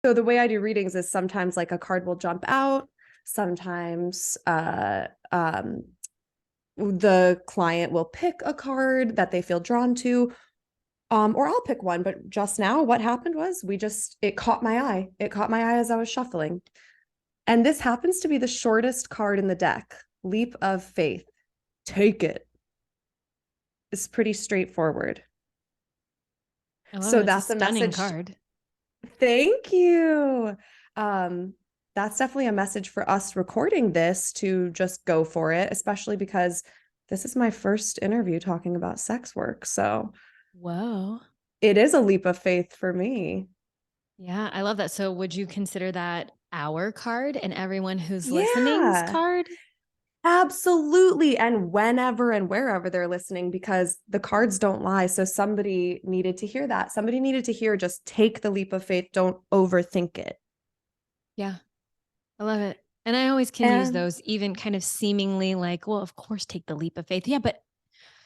So the way I do readings is sometimes like a card will jump out. Sometimes the client will pick a card that they feel drawn to, or I'll pick one. But just now, what happened was it caught my eye. It caught my eye as I was shuffling. And this happens to be the shortest card in the deck, Leap of Faith. Take it. It's pretty straightforward. I love So it. It's a that's a stunning message. card. Thank you. That's definitely a message for us recording this to just go for it, especially because this is my first interview talking about sex work. So Whoa. it is a leap of faith for me. Yeah, I love that. So would you consider that our card and everyone who's listening's Yeah, card? absolutely. And whenever and wherever they're listening, because the cards don't lie. So somebody needed to hear that. Somebody needed to hear just take the leap of faith. Don't overthink it. Yeah, I love it. And I always can use And those, even kind of seemingly like, well, of course, take the leap of faith. Yeah, but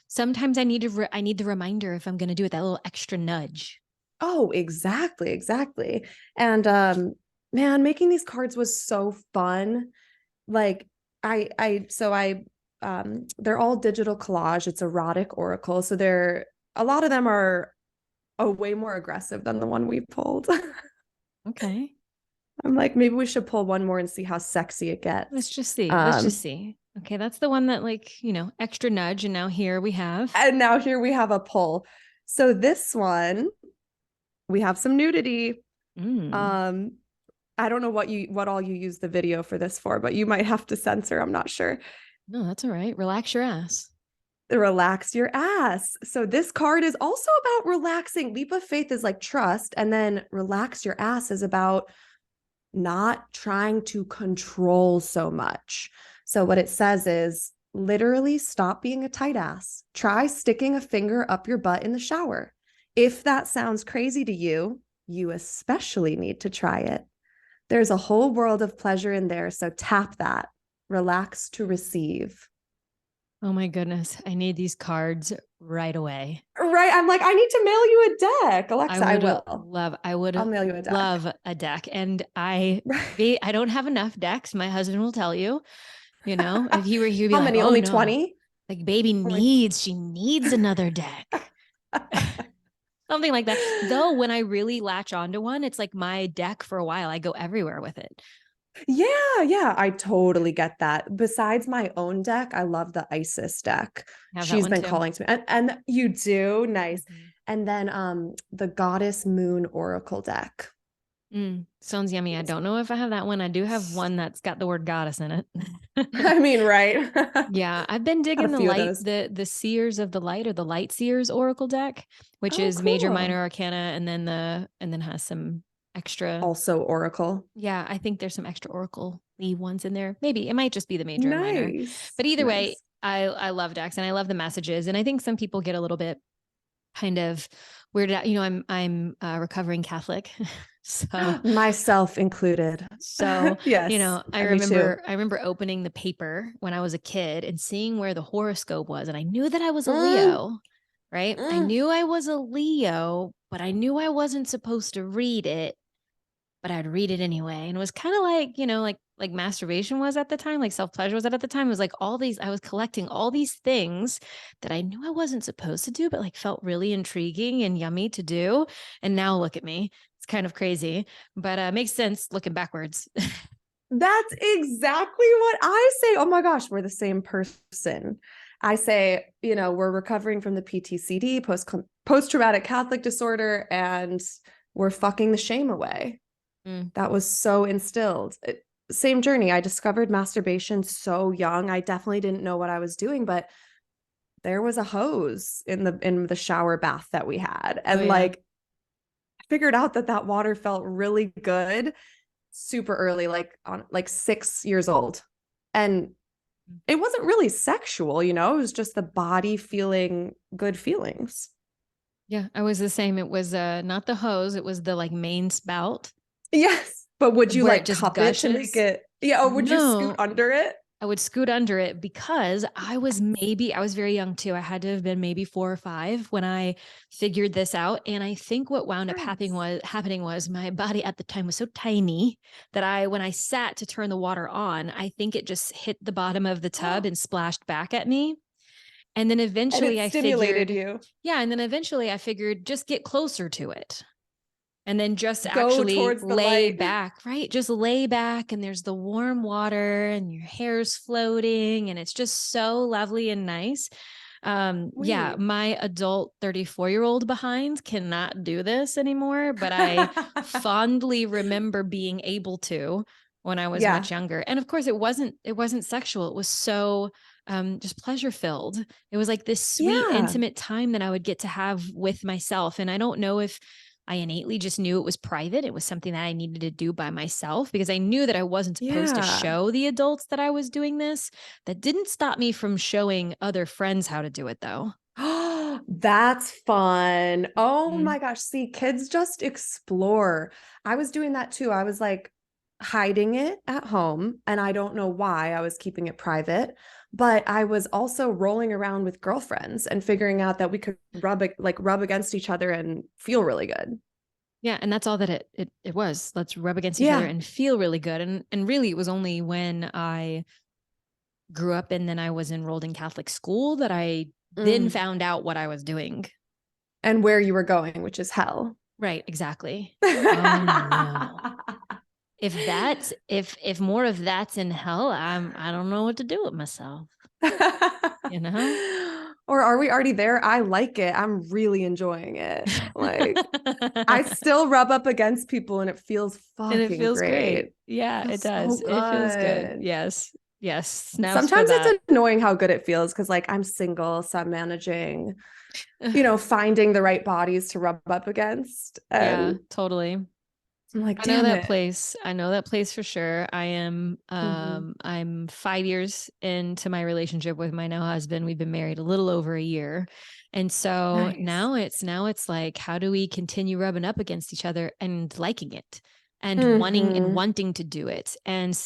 sometimes I need the reminder if I'm going to do it, that little extra nudge. oh, exactly, exactly. And man, making these cards was so fun. Like I they're all digital collage. It's erotic oracle. So they're a lot of them are way more aggressive than the one we pulled. Okay. I'm like, maybe we should pull one more and see how sexy it Let's gets. just see. Let's just see. Okay, that's the one that, like, extra nudge. And now here we have. And now here we have a pull. So this one, we have some nudity. Mm. Um, I don't know what all you use the video for this for, but you might have to censor. I'm not sure. No, that's all right. Relax your ass. Relax your ass. So this card is also about relaxing. Leap of faith is like trust, and then relax your ass is about not trying to control so much. So what it says is literally stop being a tight ass. Try sticking a finger up your butt in the shower. If that sounds crazy to you, you especially need to try it. There's a whole world of pleasure in there, so tap that. Relax to receive. Oh my goodness. I need these cards right away. Right? I'm like, I need to mail you a deck. I Alexa, I would will. love, I would I'll mail you a deck. love a deck. And I, Right. I don't have enough decks. My husband will tell you, if he were here, he'd be How like, many? oh Only no, 20? like baby Only she needs another deck. Something like that. Though when I really latch onto one, it's like my deck for a while. I go everywhere with it. Yeah, yeah, I totally get that. Besides my own deck, I love the Isis deck. I have that She's one been too. calling to me. And you do? Nice. Mhm. And then the Goddess Moon Oracle deck. Sounds yummy. I don't know if I have that one. I do have one that's got the word goddess in it. I mean, right? Yeah, I've been Got a digging few of those. the Seers of the Light, or the Light Seers Oracle deck, which Oh, is major, cool. minor arcana, and then has some extra. Also Oracle. Yeah, I think there's some extra Oracle ones in there. Maybe it might just be the major and minor, Nice. but either way, Nice. I love decks and I love the messages, and I think some people get a little bit kind of weirded out. I'm a recovering Catholic, so Myself included. so, Yes. I Yeah, me too. remember opening the paper when I was a kid and seeing where the horoscope was. And I knew that I was a Mm, Leo, right? I mm. knew I was a Leo, but I knew I wasn't supposed to read it, but I'd read it anyway. And it was kind of like, like masturbation was at the time, like self-pleasure was at the time. It was like all these, I was collecting all these things that I knew I wasn't supposed to do, but like felt really intriguing and yummy to do. And now look at me. It's kind of crazy, but makes sense looking backwards. That's exactly what I say. Oh my gosh, we're the same person. I say, we're recovering from the PTCD, post traumatic Catholic disorder, and we're fucking the shame away. Mm. That was so instilled. Same journey. I discovered masturbation so young. I definitely didn't know what I was doing, but there was a hose in the shower bath that we had, Oh and yeah. like I figured out that water felt really good super early, like on like 6 years old. And it wasn't really sexual, it was just the body feeling good feelings. Yeah, I was the same. It was not the hose, it was the like main spout Yes. But would you where it like just cup it to make gushes. it? Yeah. Or would you scoot No, under it? I would scoot under it because I was very young too. I had to have been maybe 4 or 5 when I figured this out. And I think what wound up happening was my body at the time was so tiny that when I sat to turn the water on, I think it just hit the bottom of the tub and splashed back at me. And then eventually I stimulated you. Yeah. And then eventually I figured just get closer to it. And then just Go actually towards the lay light. back, right? Just lay back and there's the warm water and your hair's floating and it's just so lovely and nice. Yeah, my adult 34-year-old behind cannot do this anymore, but I fondly remember being able to when I was much younger. And of course it wasn't sexual. It was so just pleasure filled. It was like this sweet, intimate time that I would get to have with myself. And I don't know if I innately just knew it was private. It was something that I needed to do by myself because I knew that I wasn't supposed to show the adults that I was doing this. That didn't stop me from showing other friends how to do it though. Oh, that's fun. Oh my gosh. See, kids just explore. I was doing that too. I was like hiding it at home, and I don't know why I was keeping it private, but I was also rolling around with girlfriends and figuring out that we could rub against each other and feel really good. Yeah, and that's all that it was. Let's rub against each other and feel really good. And really it was only when I grew up and then I was enrolled in Catholic school that I then found out what I was doing. And where you were going, which is hell. Right, exactly. Oh, no. If more of that's in hell, I don't know what to do with myself. You know? Or are we already there? I like it. I'm really enjoying it. Like I still rub up against people and it feels fucking and it feels great. Yeah, it does. So it feels good. Yes. Yes. Snaps Sometimes for that. it's annoying how good it feels because like I'm single, so I'm managing, finding the right bodies to rub up against. Yeah, totally. I'm like, I know that it. place. I know that place for sure. I'm 5 years into my relationship with my now husband. We've been married a little over a year. And so Nice. now it's like, how do we continue rubbing up against each other and liking it and wanting to do it and,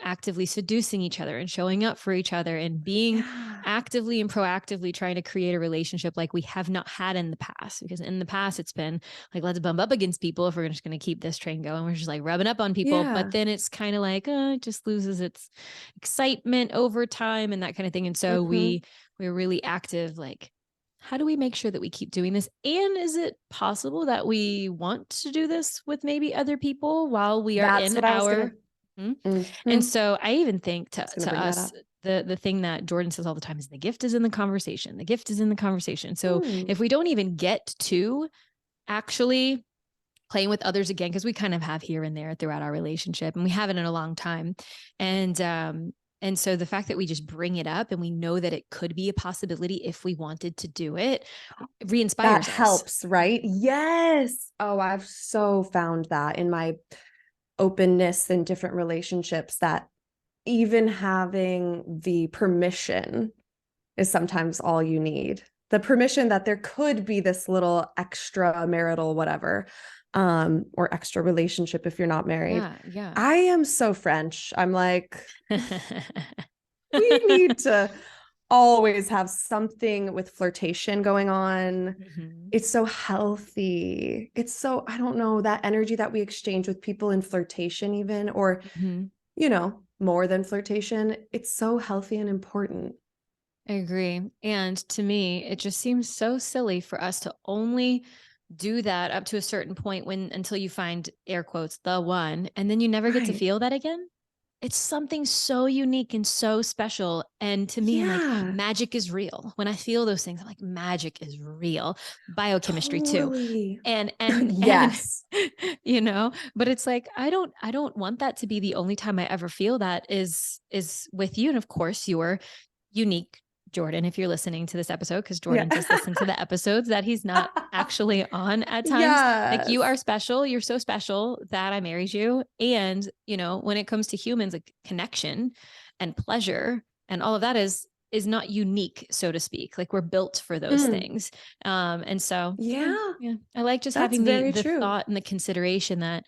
actively seducing each other and showing up for each other and being actively and proactively trying to create a relationship like we have not had in the past, because in the past it's been like, let's bump up against people if we're just going to keep this train going. We're just like rubbing up on people, but then it's kind of like, it just loses its excitement over time and that kind of thing. And so we're really active, like, how do we make sure that we keep doing this? And is it possible that we want to do this with maybe other people while we are in our... And so I even think to us, the thing that Jordan says all the time is the gift is in the conversation. The gift is in the conversation. So if we don't even get to actually playing with others again, because we kind of have here and there throughout our relationship and we haven't in a long time. And so the fact that we just bring it up and we know that it could be a possibility if we wanted to do it, re-inspires us. That helps, right? Yes. Oh, I've so found that in my openness in different relationships that even having the permission is sometimes all you need. The permission that there could be this little extra marital whatever, or extra relationship if you're not married. Yeah. I am so French. I'm like, we need to always have something with flirtation going on. It's so healthy. It's so, I don't know, that energy that we exchange with people in flirtation even, or, more than flirtation. It's so healthy and important. I agree. And to me, it just seems so silly for us to only do that up to a certain point until you find, air quotes, the one, and then you never get to feel that again. It's something so unique and so special. And to me, I'm like, magic is real. When I feel those things, I'm like, magic is real. Biochemistry too. And yes. But it's like, I don't want that to be the only time I ever feel that is with you. And of course, you're unique, Jordan, if you're listening to this episode, because Jordan does listen to the episodes that he's not actually on at times. Like, you are special. You're so special that I married you. And, when it comes to humans, like connection and pleasure and all of that is not unique, so to speak. Like, we're built for those things. And so, I like just having the thought and the consideration that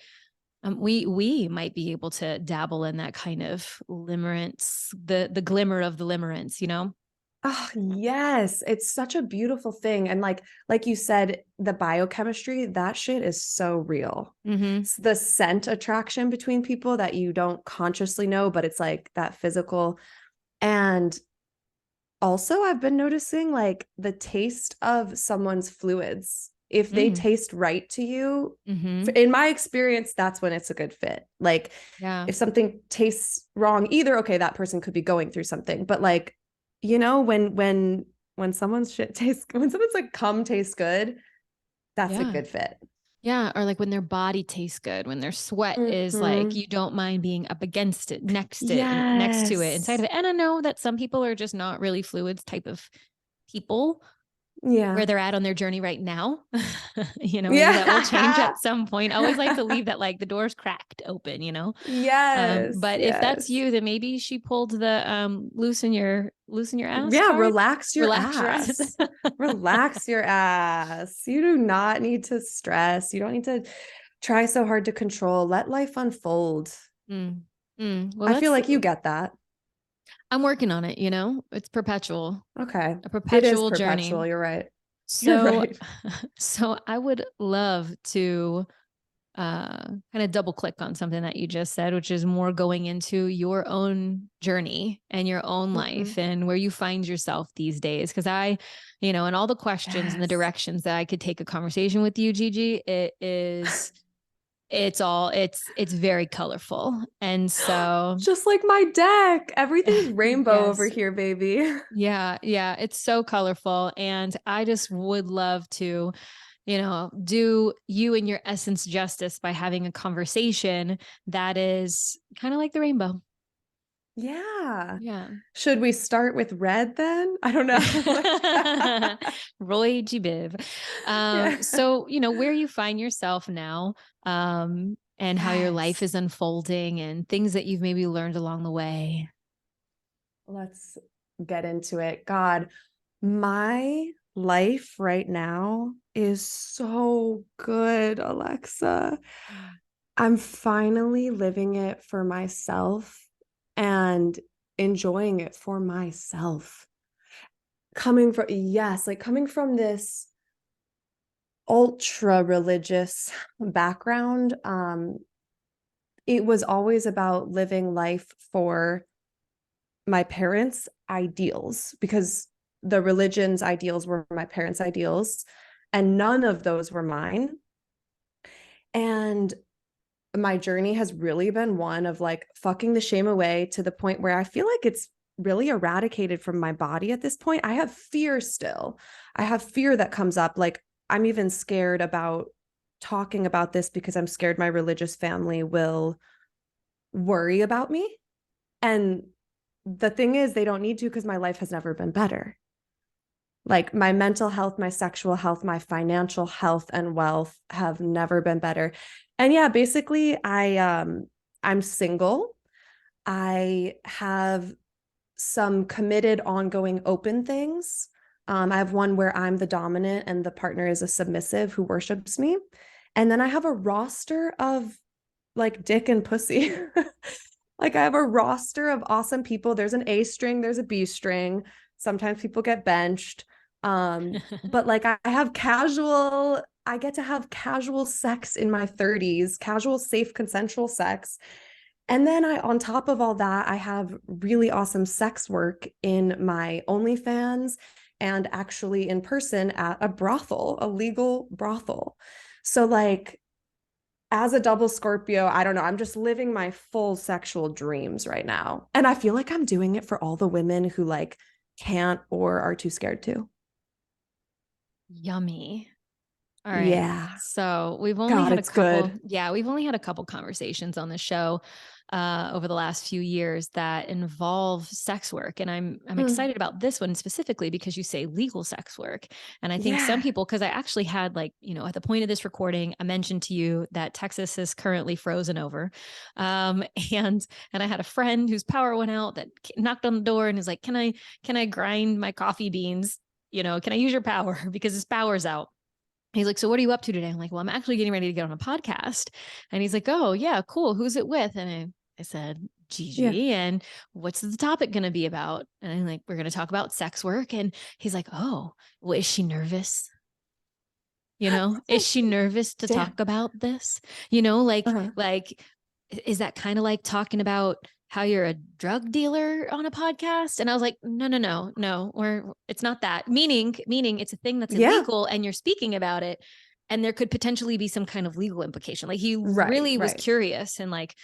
We might be able to dabble in that kind of limerence, the glimmer of the limerence, you know? Oh, yes. It's such a beautiful thing. And like you said, the biochemistry, that shit is so real. Mm-hmm. It's the scent attraction between people that you don't consciously know, but it's like that physical. And also, I've been noticing like the taste of someone's fluids. If they Mm. taste right to you, Mm-hmm. in my experience, that's when it's a good fit. Like Yeah. if something tastes wrong, either okay, that person could be going through something, but like, you know, when someone's shit tastes, when someone's like cum tastes good, that's a Yeah. good fit. Yeah. Or like when their body tastes good, when their sweat is like, Mhm. you don't mind being up against it, next to it, inside Yes. of it. And I know that some people are just not really fluids type of people where Yeah. they're at on their journey right now. Maybe that will change Yeah. at some point. I always like to leave that like the door's cracked open, you know? Yes. But if that's Yes. you, then maybe she pulled the loosen your ass Yeah, card. relax your Relax your ass. ass. Relax your ass. You do not need to stress. You don't need to try so hard to control. Let life unfold. Mm. Mm. Well, I feel that's like you get that. I'm working on it, you know? It's perpetual, Okay. a It is perpetual journey. perpetual. You're right. You're So right. so I would love to kind of double click on something that you just said, which is more going into your own journey and your own Mhm. life and where you find yourself these days. Cause and all the questions and the Yes. directions that I could take a conversation with you, Gigi, it's very colorful. And so, Just like my deck. Everything's rainbow over yes. here, baby. Yeah, yeah, it's so colorful. And I just would love to do you and your essence justice by having a conversation that is kind of like the rainbow. Yeah. Yeah. Should we start with red then? I don't know. Like, Roy G. Biv. yeah. Where you find yourself now, and how your life Yes. is unfolding and things that you've maybe learned along the way. Let's get into it. God, my life right now is so good, Alexa. I'm finally living it for myself and enjoying it for myself. Coming from this ultra religious background, it was always about living life for my parents' ideals because the religion's ideals were my parents' ideals, and none of those were mine. And my journey has really been one of like fucking the shame away to the point where I feel like it's really eradicated from my body at this point. I have fear still. I have fear that comes up. Like, I'm even scared about talking about this because I'm scared my religious family will worry about me. And the thing is, they don't need to because my life has never been better. Like my mental health, my sexual health, my financial health and wealth have never been better. And yeah, basically I'm single. I have some committed ongoing open things. I have one where I'm the dominant and the partner is a submissive who worships me. And then I have a roster of like dick and pussy. Like I have a roster of awesome people. There's an A string, there's a B string. Sometimes people get benched. But like I get to have casual sex in my 30s, casual, safe, consensual sex. And then on top of all that, I have really awesome sex work in my OnlyFans and actually in person at a brothel, a legal brothel. So like as a double Scorpio, I don't know. I'm just living my full sexual dreams right now. And I feel like I'm doing it for all the women who like can't or are too scared to. Yummy. All right. Yeah. So God, it's good. we've only had a couple conversations on the show over the last few years that involve sex work. And I'm Mm, excited about this one specifically because you say legal sex work. And I think some yeah. people, because I actually had at the point of this recording, I mentioned to you that Texas is currently frozen over. Um, and and I had a friend whose power went out that knocked on the door and is like, can I grind my coffee beans? Can I use your power? Because his power's out. He's like, so what are you up to today? I'm like, well, I'm actually getting ready to get on a podcast. And he's like, oh yeah, cool. Who's it with? And I said, Yeah. Gigi. And what's the topic going to be about? And I'm like, we're going to talk about sex work. And he's like, oh, well, is she nervous? Is she nervous to Damn. talk about this? You know, like, Uh-huh. like, is that kind of like talking about how you're a drug dealer on a podcast? And I was like, no, no, no, no, or it's not that. Meaning it's a thing that's Yeah. illegal and you're speaking about it. And there could potentially be some kind of legal implication. Like he Right. really was Right. curious and like,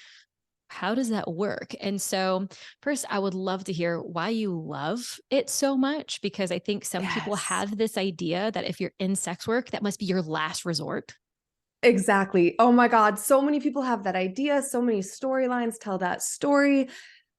how does that work? And so, first, I would love to hear why you love it so much, because I think some people Yes. have this idea that if you're in sex work, that must be your last resort. Exactly. Oh my God. So many people have that idea. So many storylines tell that story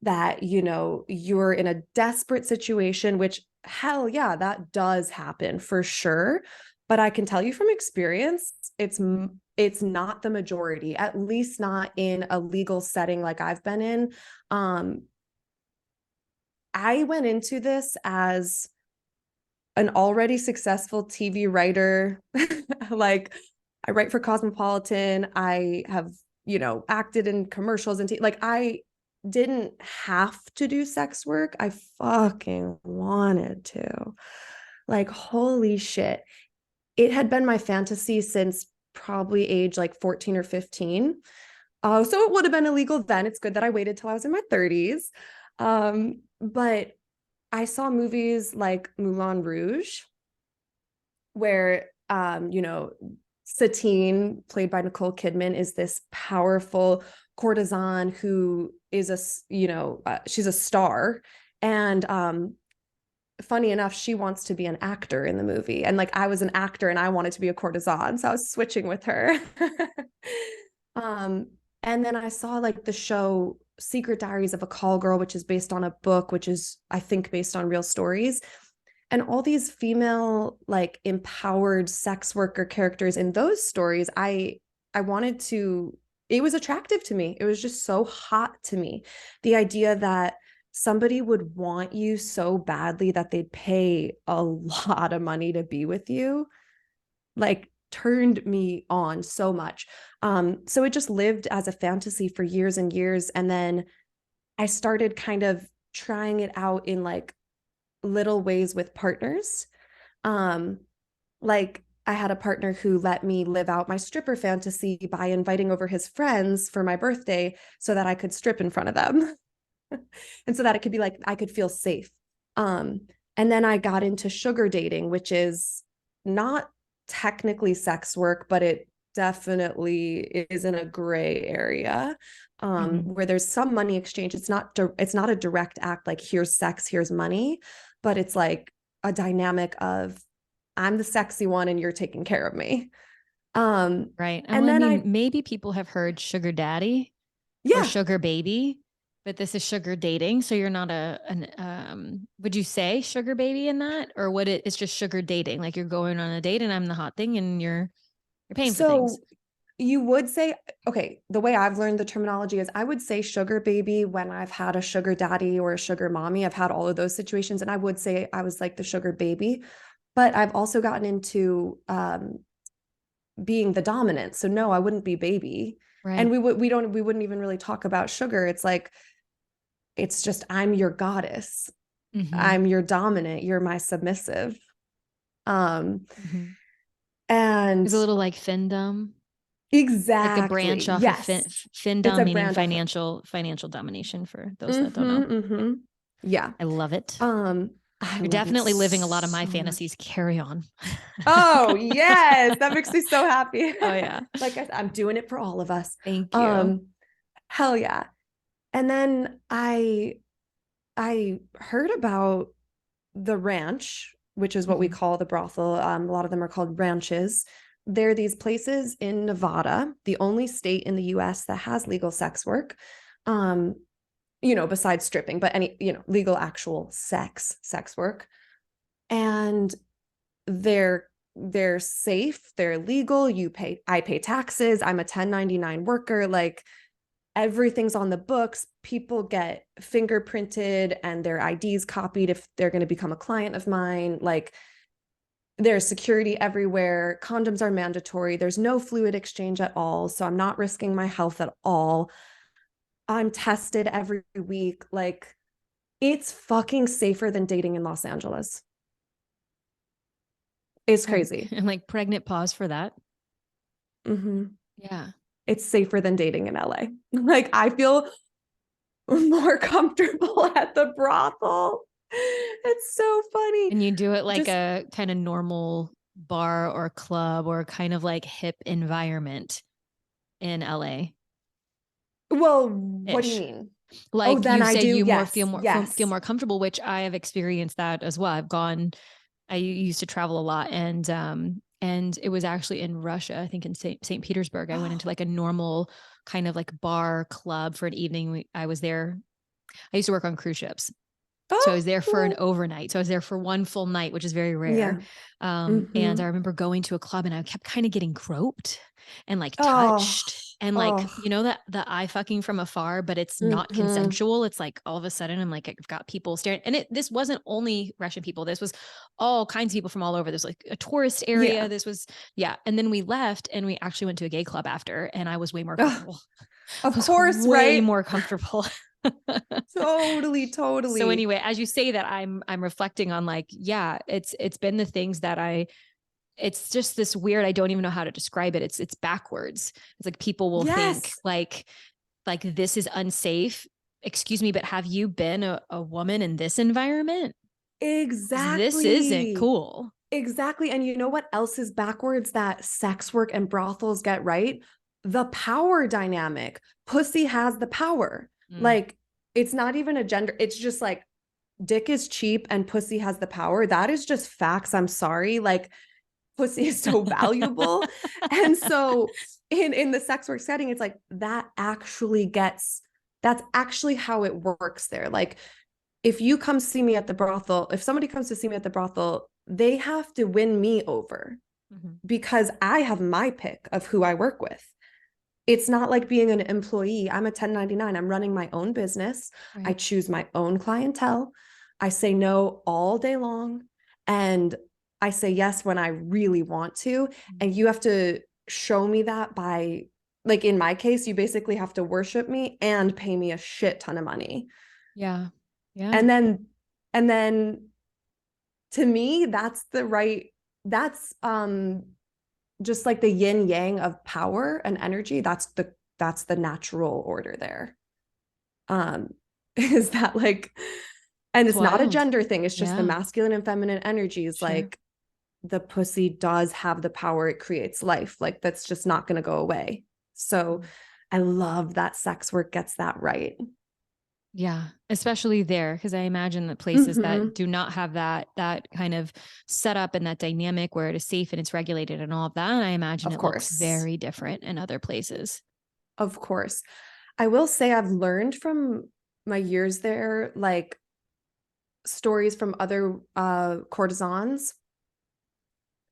that, you're in a desperate situation, which hell yeah, that does happen for sure. But I can tell you from experience, it's not the majority, at least not in a legal setting like I've been in. Um, I went into this as an already successful TV writer. Like I write for Cosmopolitan. I have, acted in commercials and like I didn't have to do sex work. I fucking wanted to. Like, holy shit. It had been my fantasy since probably age like 14 or 15. So it would have been illegal then. It's good that I waited till I was in my 30s. But I saw movies like Moulin Rouge, where Satine, played by Nicole Kidman, is this powerful courtesan who is she's a star. And funny enough, she wants to be an actor in the movie. And like I was an actor and I wanted to be a courtesan. So I was switching with her. um, and then I saw like the show Secret Diaries of a Call Girl, which is based on a book, which is, I think, based on real stories. And all these female, like empowered sex worker characters in those stories, I wanted to, it was attractive to me. It was just so hot to me. The idea that somebody would want you so badly that they'd pay a lot of money to be with you, like turned me on so much. So it just lived as a fantasy for years and years. And then I started kind of trying it out in like little ways with partners. Um, like I had a partner who let me live out my stripper fantasy by inviting over his friends for my birthday so that I could strip in front of them. And so that it could be like I could feel safe. Um, and then I got into sugar dating, which is not technically sex work, but it definitely is in a gray area, Mm-hmm. where there's some money exchange. It's not a direct act like here's sex, here's money, but it's like a dynamic of I'm the sexy one and you're taking care of me. Right. And And well, I then mean, maybe people have heard sugar daddy or yeah. sugar baby, but this is sugar dating. So you're not would you say sugar baby in that? Or it's just sugar dating? Like you're going on a date and I'm the hot thing and you're paying for things. So you would say, okay, the way I've learned the terminology is I would say sugar baby when I've had a sugar daddy or a sugar mommy. I've had all of those situations. And I would say I was like the sugar baby, but I've also gotten into being the dominant. So no, I wouldn't be baby. And Right. we wouldn't even really talk about sugar. It's like, it's just, I'm your goddess. Mm-hmm. I'm your dominant. You're my submissive. Um, Mm-hmm. It's a and little like findom, like a exactly. branch off of Yes. It's findom, a meaning brand off of, financial domination for those that don't know. mm-hmm, mm-hmm. Yeah. I love it. Um, I You're love it definitely living a lot of my so much. fantasies. Carry on. Oh, yes. That makes me so happy. Oh yeah. Like I said, I'm doing it for all of us. Thank you. Um, hell yeah. And then I heard about the ranch, which is what we Mm-hmm. call the brothel. A lot of them are called ranches. They're these places in Nevada, the only state in the US that has legal sex work. Um, besides stripping, but any, legal actual sex work. And they're safe, they're legal, I pay taxes, I'm a 1099 worker, like everything's on the books. People get fingerprinted and their IDs copied if they're going to become a client of mine. Like There's security everywhere. Condoms are mandatory. There's no fluid exchange at all. So I'm not risking my health at all. I'm tested every week. Like, it's fucking safer than dating in Los Angeles. It's crazy. And like pregnant pause for that. Mm-hmm. Yeah. It's safer than dating in LA. Like, I feel more comfortable at the brothel. It's so funny. And you do it like Just, a kind of normal bar or club or kind of like hip environment in LA well, what do you ish. mean? Oh, Like then you I say do. you more Yes. feel more feel Yes. more comfortable, which I have experienced that as well. I used to travel a lot, and it was actually in Russia, I think in St. Petersburg. I went into like a normal kind of like bar club for an evening. I was there. I used to work on cruise ships. So I Oh, was there for an cool. overnight. So I was there for one full night, which is very rare. Yeah. And Mm-hmm. I remember going to a club and I kept kind of getting groped and like Oh, touched and like, oh. you know, that the eye fucking from afar, but it's not Mm-hmm. consensual. It's like all of a sudden I'm like, I've got people staring. And this wasn't only Russian people. This was all kinds of people from all over. There's like a tourist area. Yeah. This was, yeah. And then we left and we actually went to a gay club after, and I was way more Ugh, comfortable. I of was course, way right? more comfortable. Totally, So totally. anyway, as you say that, I'm reflecting on like, yeah, it's been the things that it's just this weird, I don't even know how to describe it. It's backwards. It's like people will think Yes, like this is unsafe. Excuse me, but have you been a woman in this environment? Because this isn't exactly. cool. Exactly. And you know what else is backwards that sex work and brothels get right? The power dynamic. Pussy has the power. Mm. Like, it's not even a gender, it's just like dick is cheap and pussy has the power. That is just facts. I'm sorry. Like, pussy is so valuable. And so in the sex work setting, it's like that's actually how it works there. Like, if you come see me at the brothel, if somebody comes to see me at the brothel, they have to win me over Mm-hmm. because I have my pick of who I work with. It's not like being an employee. I'm a 1099. I'm running my own business. I Right. choose my own clientele. I say no all day long. And I say yes when I really want to. And you have to show me that by, like, in my case, you basically have to worship me and pay me a shit ton of money. Yeah. Yeah. And then, and then to me, that's just like the yin yang of power and energy. That's the natural order there. um is that like, and It's it's not a wild. gender thing, it's just the Yeah. masculine and feminine energies. Sure. Like, the pussy does have the power, it creates life, like that's just not going to go away. So Mm. I love that sex work gets that right. Yeah, especially there, because I imagine that places that Mm-hmm. do not have that kind of setup and that dynamic where it is safe and it's regulated and all of that, I imagine Of it looks course. very different in other places. Of course. I will say I've learned from my years there, like, stories from other courtesans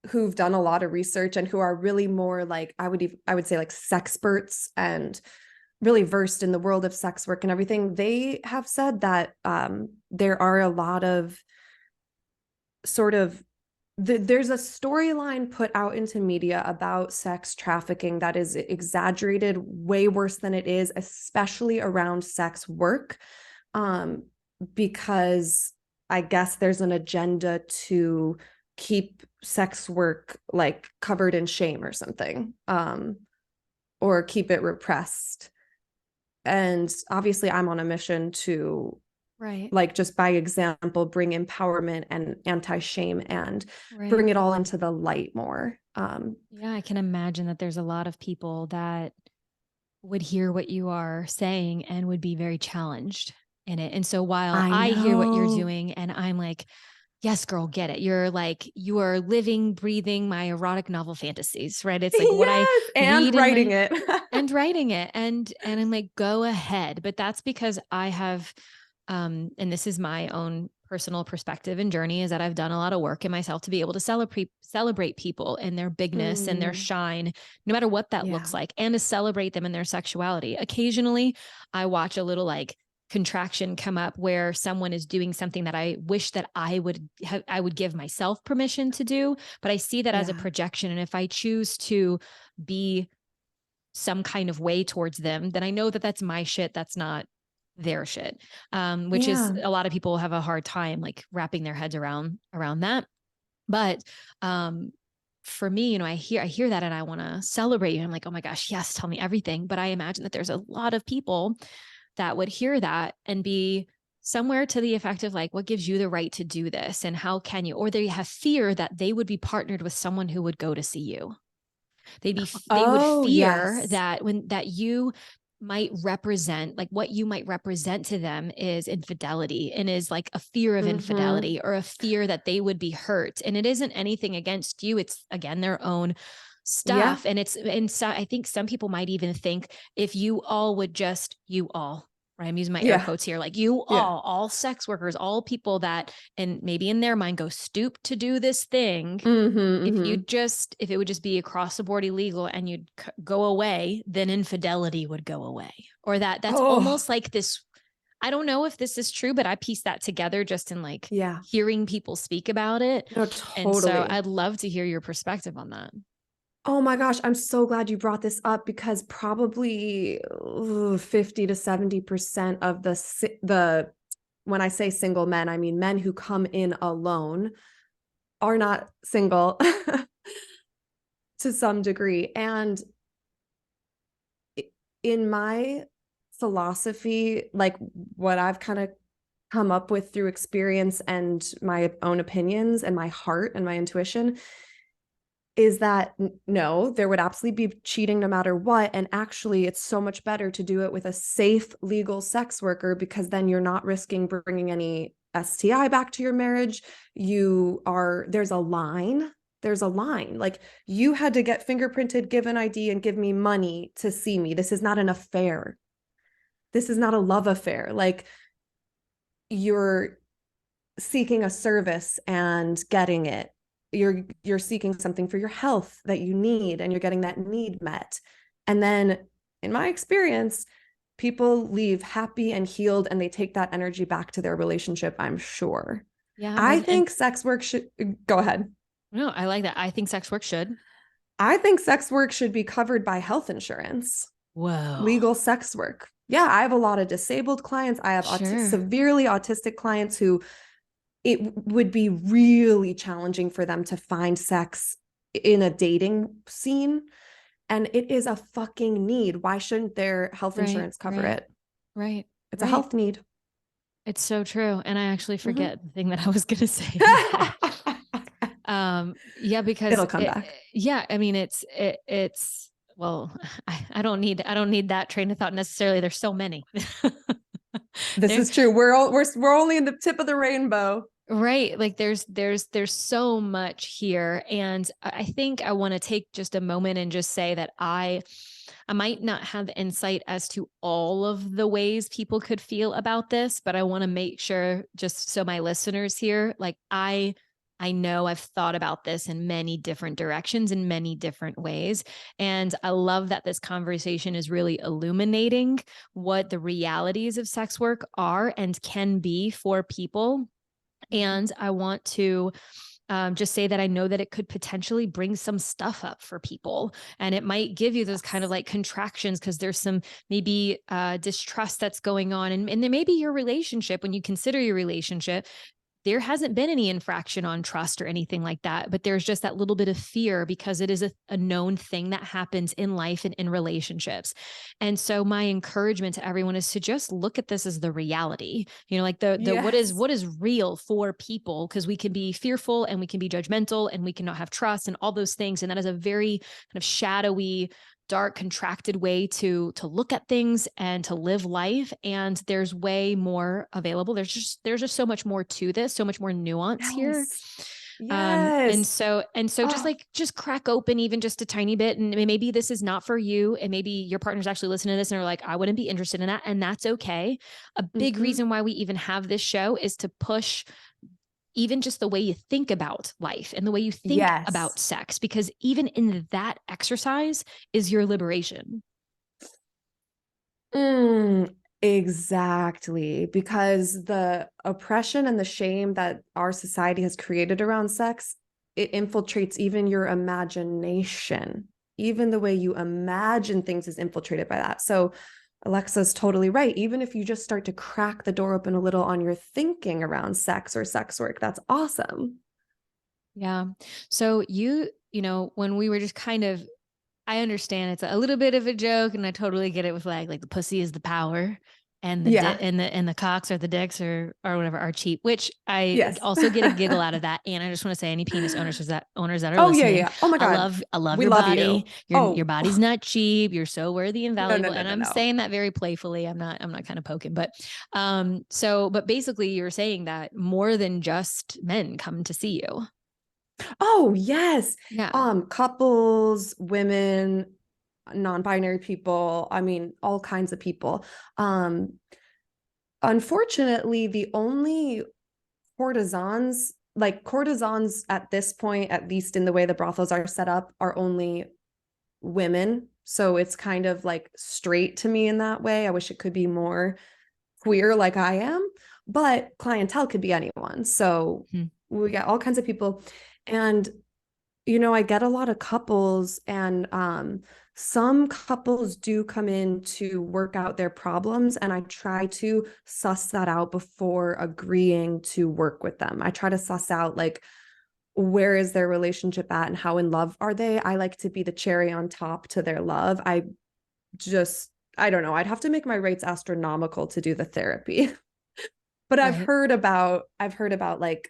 who've done a lot of research and who are really more like, I would say like sexperts and really versed in the world of sex work and everything. They have said that there are a lot of sort of there's a storyline put out into media about sex trafficking that is exaggerated way worse than it is, especially around sex work, um, because I guess there's an agenda to keep sex work like covered in shame or something, or keep it repressed. And obviously I'm on a mission to, Right. like, just by example, bring empowerment and anti-shame and Right. bring it all into the light more. Yeah, I can imagine that there's a lot of people that would hear what you are saying and would be very challenged in it. And so while I I hear what you're know. doing and I'm like, yes, girl, get it. You're like, you are living, breathing my erotic novel fantasies, right? It's like what I Yes, and read in writing my it. and writing it. And I'm like, go ahead. But that's because I have and this is my own personal perspective and journey, is that I've done a lot of work in myself to be able to celebrate people and their bigness and their Mm, shine, no matter what that yeah. looks like, and to celebrate them in their sexuality. Occasionally I watch a little like contraction come up where someone is doing something that I wish that I would give myself permission to do, but I see that as a projection. And if I choose to be some kind of way towards them, then I know that that's my shit. That's not their shit. Which is a lot of people have a hard time like wrapping their heads around that. But, for me, you know, I hear that and I want to celebrate you. I'm like, oh my gosh, yes, tell me everything. But I imagine that there's a lot of people that would hear that and be somewhere to the effect of like, what gives you the right to do this? And how can you, or they have fear that they would be partnered with someone who would go to see you. They would fear that that you might represent, like what you might represent to them is infidelity and is like a fear of infidelity or a fear that they would be hurt. And it isn't anything against you. It's again, their own stuff. And so I think some people might even think if you all would just, you all, right? I'm using my air quotes here. Like you all sex workers, all people that, and maybe in their mind go stoop to do this thing. If it would just be across the board illegal and you'd go away, then infidelity would go away. Or that's almost like this. I don't know if this is true, but I pieced that together just in like hearing people speak about it. No, totally. And so I'd love to hear your perspective on that. Oh my gosh, I'm so glad you brought this up because probably 50 to 70% of the when I say single men, I mean men who come in alone are not single to some degree. And in my philosophy, like what I've kind of come up with through experience and my own opinions and my heart and my intuition is that no, there would absolutely be cheating no matter what. And actually, it's so much better to do it with a safe, legal sex worker because then you're not risking bringing any STI back to your marriage. There's a line. Like you had to get fingerprinted, give an ID, and give me money to see me. This is not an affair. This is not a love affair. Like you're seeking a service and getting it. You're seeking something for your health that you need and you're getting that need met. And then in my experience, people leave happy and healed and they take that energy back to their relationship, I'm sure. Yeah. I think sex work should go ahead. No, I like that. I think sex work should. I think sex work should be covered by health insurance. Whoa. Legal sex work. Yeah, I have a lot of disabled clients. I have severely autistic clients who it would be really challenging for them to find sex in a dating scene. And it is a fucking need. Why shouldn't their health insurance cover it? Right. It's a health need. It's so true. And I actually forget the thing that I was going to say. Because it'll come back. Yeah. I mean, it's, well, I don't need that train of thought necessarily. There's so many. This is true. We're only in the tip of the rainbow. Right. Like there's so much here. And I think I want to take just a moment and just say that I might not have insight as to all of the ways people could feel about this, but I want to make sure just so my listeners here, like I know I've thought about this in many different directions in many different ways. And I love that this conversation is really illuminating what the realities of sex work are and can be for people. And I want to just say that I know that it could potentially bring some stuff up for people. And it might give you those kind of like contractions because there's some maybe distrust that's going on. And there may be your relationship, when you consider your relationship, there hasn't been any infraction on trust or anything like that, but there's just that little bit of fear because it is a known thing that happens in life and in relationships. And so my encouragement to everyone is to just look at this as the reality, you know, like what is real for people, because we can be fearful and we can be judgmental and we cannot have trust and all those things. And that is a very kind of shadowy, dark, contracted way to look at things and to live life. And there's way more available. There's just so much more to this, so much more nuance here. And so just crack open even just a tiny bit. And maybe this is not for you. And maybe your partner's actually listening to this and are like, I wouldn't be interested in that. And that's okay. A big reason why we even have this show is to push even just the way you think about life and the way you think about sex, because even in that exercise is your liberation. It Exactly, because the oppression and the shame that our society has created around sex, it infiltrates even your imagination. Even the way you imagine things is infiltrated by that. So Alexa's totally right. Even if you just start to crack the door open a little on your thinking around sex or sex work, that's awesome. Yeah. So you know, when we were just kind of, I understand it's a little bit of a joke, and I totally get it with like the pussy is the power, and Yeah. and the cocks or the dicks or whatever are cheap, which I Yes. also get a giggle out of that. And I just want to say, any penis owners that are Oh yeah, listening, yeah. Oh my God. I love We your love body. you. Your Oh, body's not cheap. You're so worthy and no, no, valuable. no, And no, I'm no. saying that very playfully. I'm not kind of poking, but but basically you're saying that more than just men come to see you. Oh, yes. Yeah. Couples, women, non-binary people, I mean, all kinds of people. Um, Unfortunately, the only courtesans at this point, at least in the way the brothels are set up, are only women. So it's kind of like straight to me in that way. I wish it could be more queer like I am, but clientele could be anyone. So Hmm. we got all kinds of people. And I get a lot of couples, and some couples do come in to work out their problems, and I try to suss that out before agreeing to work with them. I try to suss out, like, where is their relationship at and how in love are they. I like to be the cherry on top to their love. I don't know, I'd have to make my rates astronomical to do the therapy. But Right. I've heard about like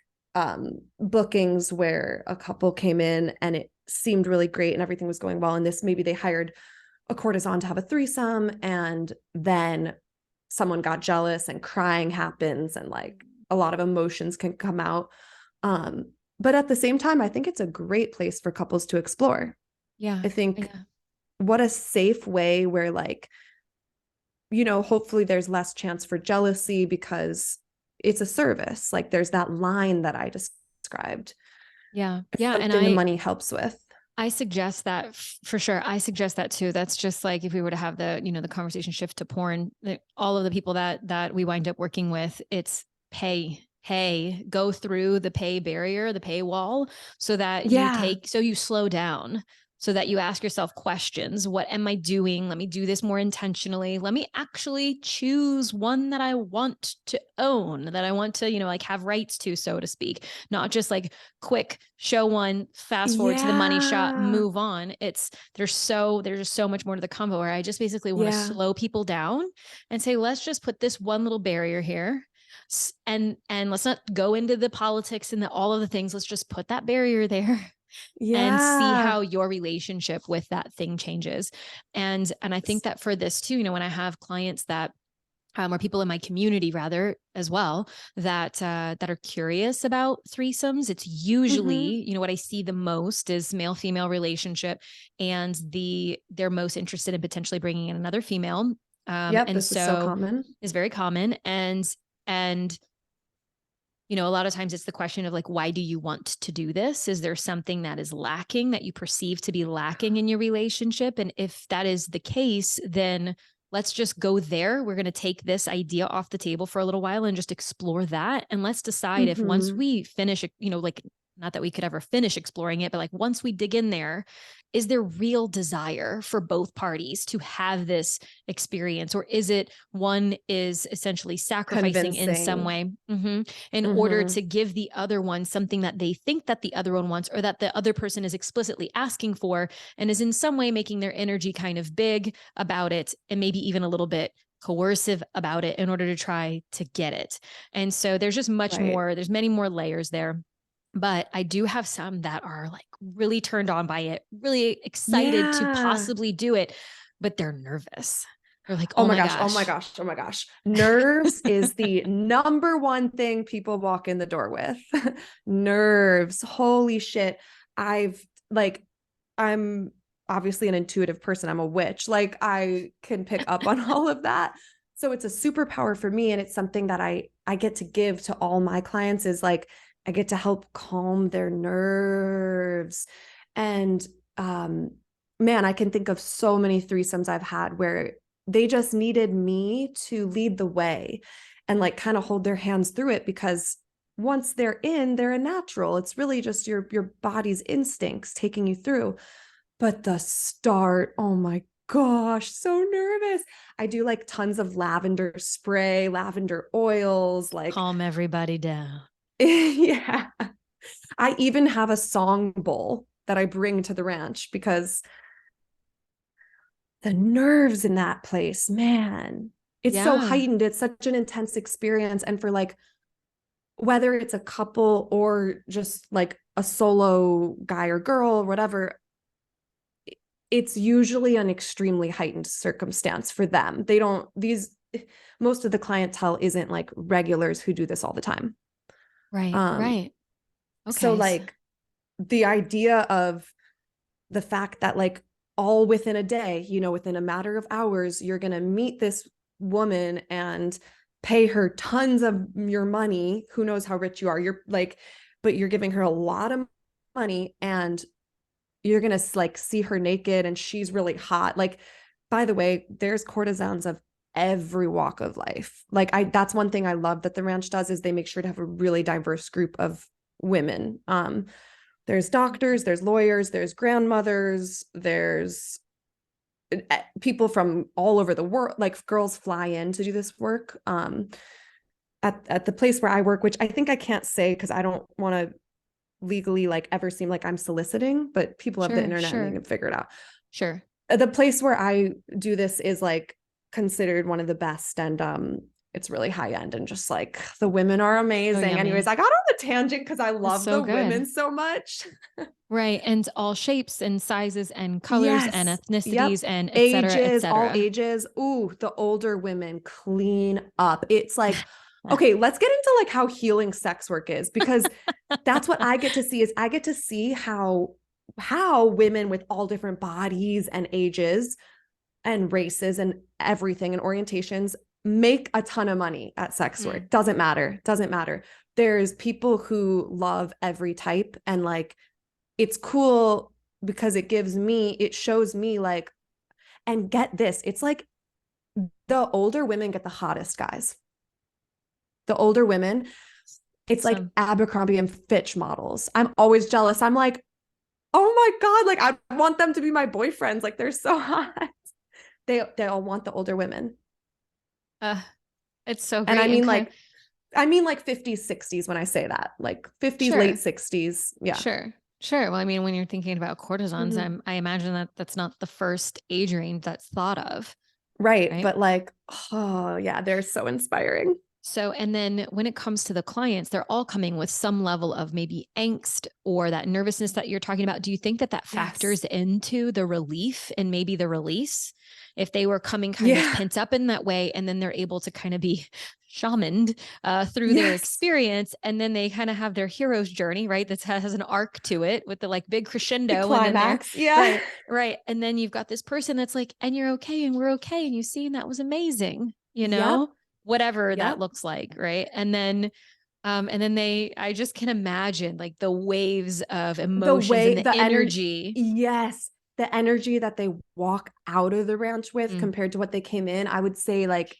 bookings where a couple came in and it seemed really great and everything was going well, and this maybe they hired a courtesan to have a threesome, and then someone got jealous and crying happens, and like a lot of emotions can come out. But at the same time, I think it's a great place for couples to explore. Yeah. I think Yeah. what a safe way where, like, hopefully there's less chance for jealousy because it's a service. Like, there's that line that I described. Yeah. It's Yeah. And something the money helps with. I suggest that for sure. I suggest that too. That's just like if we were to have the conversation shift to porn, all of the people that we wind up working with, it's go through the pay barrier, the paywall, so that Yeah. so you slow down, so that you ask yourself questions. What am I doing? Let me do this more intentionally. Let me actually choose one that I want to own, that I want to, like have rights to, so to speak, not just like quick show one, fast forward to the money shot, Yeah. move on. There's just so much more to the convo, where I just basically want to Yeah. slow people down and say, let's just put this one little barrier here, and let's not go into the politics and all of the things. Let's just put that barrier there and see Yeah. how your relationship with that thing changes. And I think that for this too, when I have clients that or people in my community rather as well, that are curious about threesomes, it's Mm-hmm. usually, what I see the most is male female relationship, and they're most interested in potentially bringing in another female. Yep. And This is so so common. is very common. And a lot of times it's the question of like, why do you want to do this? Is there something that is lacking, that you perceive to be lacking in your relationship? And if that is the case, then let's just go there. We're going to take this idea off the table for a little while and just explore that. And let's decide if once Mm-hmm. we finish, like, not that we could ever finish exploring it, but like once we dig in there, is there real desire for both parties to have this experience? Or is it one is essentially sacrificing in some Convincing. way in order Mm-hmm. to give the other one something that they think that the other one wants, or that the other person is explicitly asking for, and is in some way making their energy kind of big about it, and maybe even a little bit coercive about it in order to try to get it. And so there's just Right. there's many more layers there. But I do have some that are like really turned on by it, really excited to Yeah. possibly do it, but they're nervous. They're like, Oh oh my my gosh. Oh my gosh. gosh. Oh my gosh. Nerves is the number one thing people walk in the door with. Nerves. Holy shit. I've like, I'm obviously an intuitive person. I'm a witch. Like, I can pick up on all of that. So it's a superpower for me. And it's something that I get to give to all my clients, is like, I get to help calm their nerves. And um, man, I can think of so many threesomes I've had where they just needed me to lead the way and like kind of hold their hands through it, because once they're in, they're a natural. It's really just your body's instincts taking you through. But the start, oh my gosh, so nervous. I do like tons of lavender spray, lavender oils, like Calm everybody down. yeah. I even have a song bowl that I bring to the ranch because the nerves in that place, man, it's so Yeah. heightened. It's such an intense experience. And for like, whether it's a couple or just like a solo guy or girl or whatever, it's usually an extremely heightened circumstance for them. They don't, these, most of the clientele isn't like regulars who do this all the time. Right. Right. So Okay. like the idea of the fact that like all within a day, you know, within a matter of hours, you're going to meet this woman and pay her tons of your money. Who knows how rich you are? You're like, but you're giving her a lot of money and you're going to like see her naked and she's really hot. Like, by the way, there's courtesans of every walk of life. Like that's one thing I love that the ranch does, is they make sure to have a really diverse group of women. There's doctors, there's lawyers, there's grandmothers, there's people from all over the world. Like girls fly in to do this work. At the place where I work, which I think I can't say because I don't want to legally like ever seem like I'm soliciting, but people have the Sure. internet and they Sure. can figure it out. Sure. The place where I do this is like considered one of the best, and it's really high end, and just like the women are So amazing. Anyways, yummy. I got on the tangent because I That's love so the good. women so much. Right. And all shapes and sizes and colors and Yes. Yep. ethnicities and et cetera, et Ages, all cetera. ages. Ooh, the older women clean up. It's like, okay, let's get into like how healing sex work is, because that's what I get to see. Is I get to see how women with all different bodies and ages and races and everything and orientations make a ton of money at sex work. Doesn't matter. Doesn't matter. There's people who love every type, and like it's cool because it shows me like, and get this, it's like the older women get the hottest guys. The older women, it's like Awesome. Abercrombie and Fitch models. I'm always jealous. I'm like, oh my God, like I want them to be my boyfriends. Like they're so hot. They all want the older women. Uh, it's so And great and kind of I mean like 50s, 60s when I say that. Like 50s, late sure. 60s. Yeah. Sure. Sure. Well, I mean, when you're thinking about courtesans, Mm-hmm. I imagine that that's not the first age range that's thought of, Right. right? But like, oh yeah, they're so inspiring. So, and then when it comes to the clients, they're all coming with some level of maybe angst or that nervousness that you're talking about. Do you think that that Yes. factors into the relief and maybe the release? If they were coming kind of Yeah. pent up in that way, and then they're able to kind of be shamaned through their Yes. experience, and then they kind of have their hero's journey, right? That has an arc to it with the like big The crescendo, and then they're climax. Yeah. right, right, and then you've got this person that's like, and you're okay, and we're okay, and you see, and that was amazing, you Yep. know, whatever that Yep. looks like, right? And then I just can imagine like the waves of The emotions and way the the energy, energy. yes, the energy that they walk out of the ranch with Mm, compared to what they came in, I would say like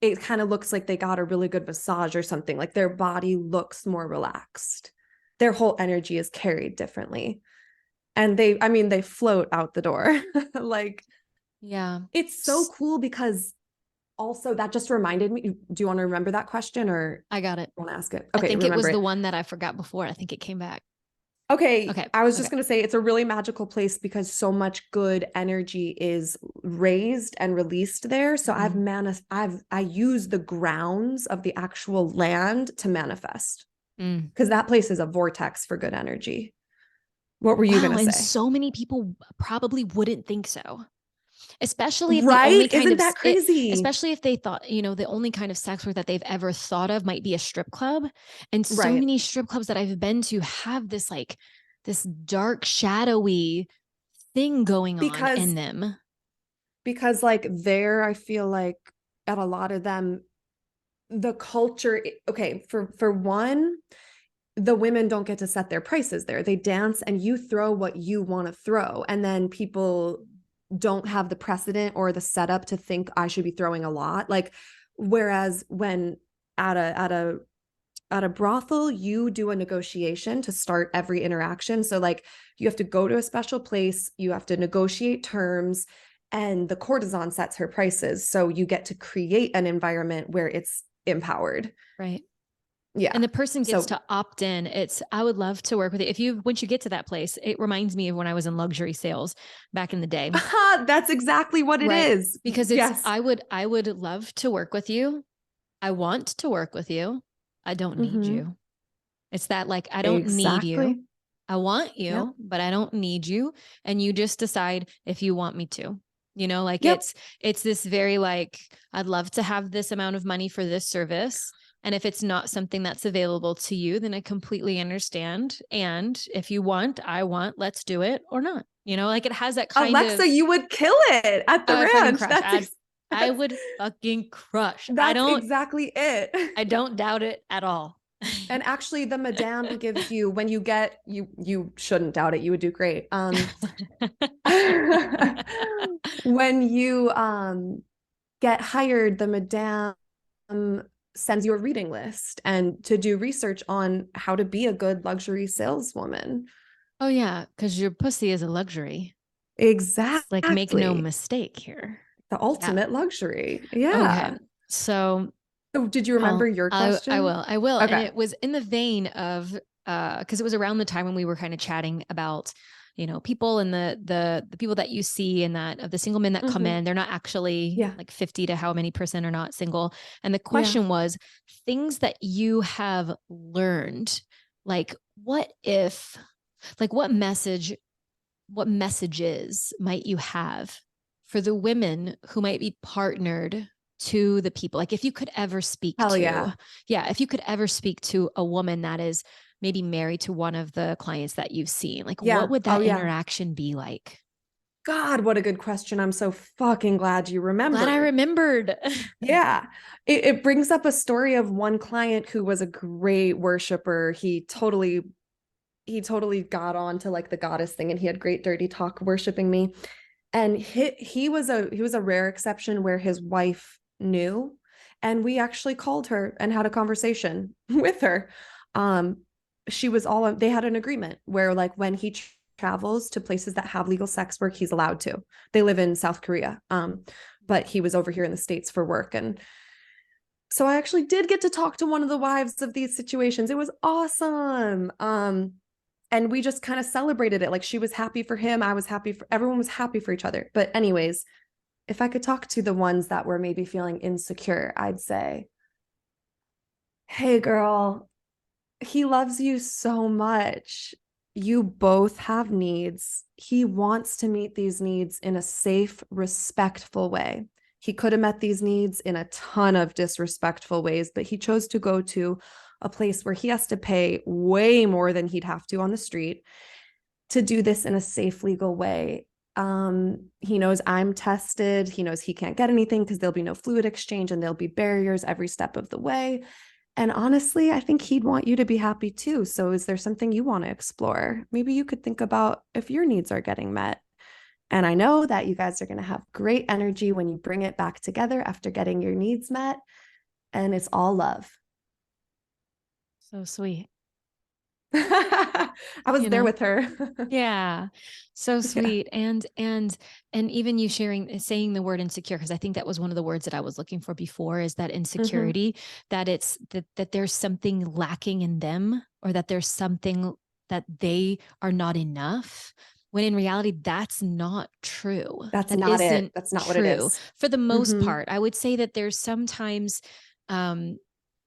it kind of looks like they got a really good massage or something. Like their body looks more relaxed. Their whole energy is carried differently. And I mean, they float out the door. Like yeah. it's so cool because also that just reminded me. Do you want to remember that question or I got it. want to ask it? I Okay, think it remember was the it. one that I forgot before. I think it came back. Okay, Okay. I was Okay. just going to say it's a really magical place because so much good energy is raised and released there. So Mm. I use the grounds of the actual land to manifest, Mm. because that place is a vortex for good energy. What were you going Wow. to And say? so many people probably wouldn't think so. Especially if the Right? only kind Isn't of that crazy? especially if they thought, the only kind of sex work that they've ever thought of might be a strip club. And so Right. many strip clubs that I've been to have this like this dark, shadowy thing going on in Because them. like there I feel like at a lot of them the culture, okay, for one, the women don't get to set their prices there. They dance and you throw what you want to throw. And then people don't have the precedent or the setup to think I should be throwing a lot. Like, whereas when at a brothel, you do a negotiation to start every interaction. So like you have to go to a special place, you have to negotiate terms, and the courtesan sets her prices. So you get to create an environment where it's empowered. Right. Yeah. And the person gets So to opt in. I would love to work with you. If you, once you get to that place, it reminds me of when I was in luxury sales back in the day. that's exactly what it Right. is. Because yes. I would love to work with you. I want to work with you. I don't need you. It's that like, I don't need you. I want you, but I don't need you. And you just decide if you want me to, like it's this very like, I'd love to have this amount of money for this service. And if it's not something that's available to you, then I completely understand. And if you want, I want, let's do it or not. Like it has that kind Alexa, of. you would kill it at the I'd fucking ranch. crush. I would fucking crush. That's exactly it. I don't doubt it at all. And actually the madame gives you, when you get, you shouldn't doubt it, you would do great. When you get hired, the madame sends you a reading list and to do research on how to be a good luxury saleswoman. Oh yeah, because your pussy is a luxury. Exactly. It's like, make no mistake here. The ultimate luxury. Yeah. Okay. So did you remember your question? I will. Okay. And it was in the vein of because it was around the time when we were kind of chatting about people and the people that you see and that of the single men that come in, they're not actually like 50 to how many % are not single. And the question was things that you have learned, like what messages might you have for the women who might be partnered to the people? Like if you could ever speak if you could ever speak to a woman that is maybe married to one of the clients that you've seen, like what would that interaction be like? God, what a good question. I'm so fucking glad you remembered. Glad I remembered. Yeah. It brings up a story of one client who was a great worshiper. He totally got on to like the goddess thing, and he had great dirty talk worshiping me. And he was a rare exception where his wife knew, and we actually called her and had a conversation with her. They had an agreement where like when he travels to places that have legal sex work, he's allowed to. They live in South Korea. But he was over here in the States for work. And so I actually did get to talk to one of the wives of these situations. It was awesome. And we just kind of celebrated it. Like she was happy for him. I was happy for everyone was happy for each other. But anyways, if I could talk to the ones that were maybe feeling insecure, I'd say, hey girl, he loves you so much. You both have needs. He wants to meet these needs in a safe, respectful way. He could have met these needs in a ton of disrespectful ways, but he chose to go to a place where he has to pay way more than he'd have to on the street to do this in a safe, legal way. He knows I'm tested. He knows he can't get anything because there'll be no fluid exchange and there'll be barriers every step of the way. And honestly, I think he'd want you to be happy too. So is there something you want to explore? Maybe you could think about if your needs are getting met. And I know that you guys are going to have great energy when you bring it back together after getting your needs met. And it's all love. So sweet. I was there with her. Yeah. So sweet. Yeah. And even you saying the word insecure, because I think that was one of the words that I was looking for before, is that insecurity, that it's that there's something lacking in them, or that there's something that they are not enough. When in reality, that's not true. That's not it. That's not what it is. For the most part, I would say that there's sometimes,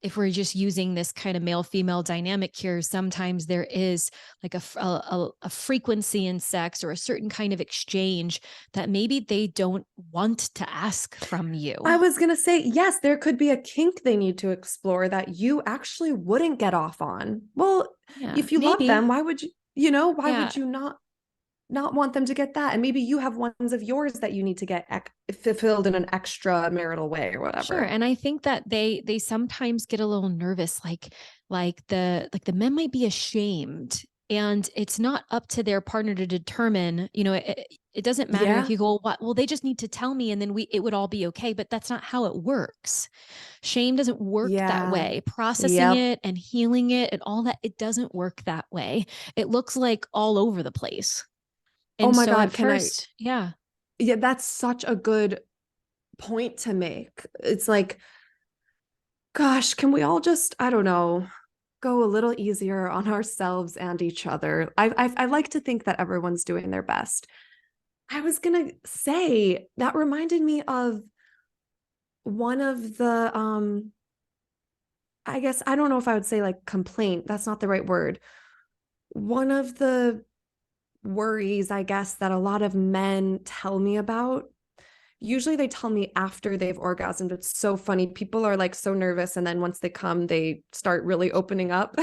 if we're just using this kind of male-female dynamic here, sometimes there is like a frequency in sex or a certain kind of exchange that maybe they don't want to ask from you. I was going to say, yes, there could be a kink they need to explore that you actually wouldn't get off on. Well, if you love them, why would you, why would you not want them to get that? And maybe you have ones of yours that you need to get fulfilled in an extra marital way or whatever. Sure. And I think that they sometimes get a little nervous, like the men might be ashamed And it's not up to their partner to determine, it doesn't matter if Yeah. you go, well, they just need to tell me and then it would all be okay. But that's not how it works. Shame doesn't work that Yeah. way. Processing Yep. it and healing it and all that, it doesn't work that way. It looks like all over the place. Oh And my so at God. Can I? first, yeah, Yeah, that's such a good point to make. It's like, gosh, can we all just, I don't know, go a little easier on ourselves and each other? I like to think that everyone's doing their best. I was gonna say that reminded me of one of the I guess I don't know if I would say like complaint. That's not the right word. One of the worries, I guess, that a lot of men tell me about. Usually they tell me after they've orgasmed. It's so funny. People are like so nervous. And then once they come, they start really opening up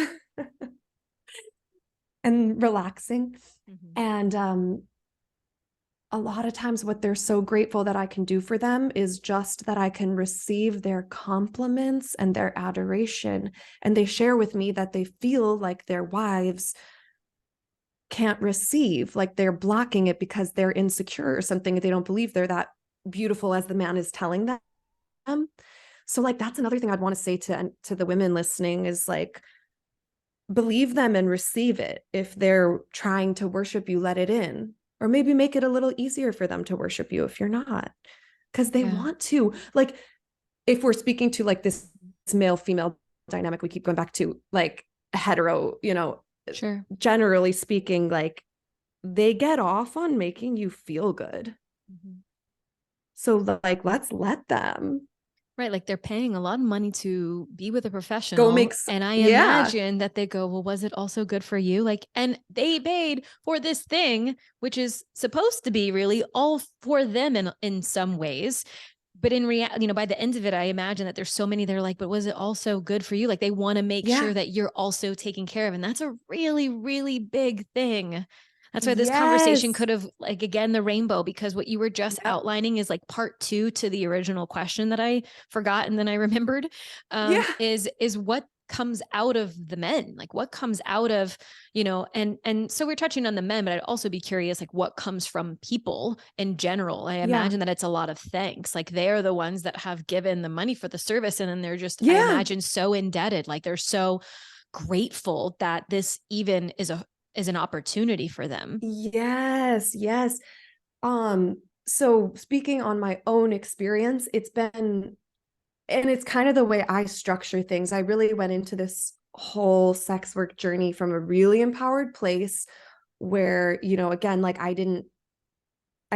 and relaxing. mm-hmm. And a lot of times, what they're so grateful that I can do for them is just that I can receive their compliments and their adoration. And they share with me that they feel like their wives can't receive, like they're blocking it because they're insecure or something. They don't believe they're that beautiful as the man is telling them. So like that's another thing I'd want to say to the women listening is like believe them and receive it. If they're trying to worship you, let it in. Or maybe make it a little easier for them to worship you if you're not. Because they Yeah. want to. Like if we're speaking to like this male female dynamic, we keep going back to like hetero, Sure. generally speaking, like they get off on making you feel good. Mm-hmm. So like let's let them Right. Like they're paying a lot of money to be with a go professional. make And I yeah. imagine that they go, well, was it also good for you? Like, and they paid for this thing, which is supposed to be really all for them in some ways. But in reality, by the end of it, I imagine that there's so many that are like, but was it also good for you? Like they want to make Yeah. sure that you're also taken care of. And that's a really, really big thing. That's why this conversation Yes. could have, like, again, the rainbow, because what you were just Yep. outlining is like part two to the original question that I forgot and then I remembered, Yeah. is what comes out of the men, like what comes out of, and so we're touching on the men, but I'd also be curious, like what comes from people in general. I Yeah. imagine that it's a lot of thanks, like they're the ones that have given the money for the service, and then they're just, I Yeah. imagine, so indebted, like they're so grateful that this even is an opportunity for them. Yes. Yes. So speaking on my own experience, it's been, and it's kind of the way I structure things. I really went into this whole sex work journey from a really empowered place where, again, like I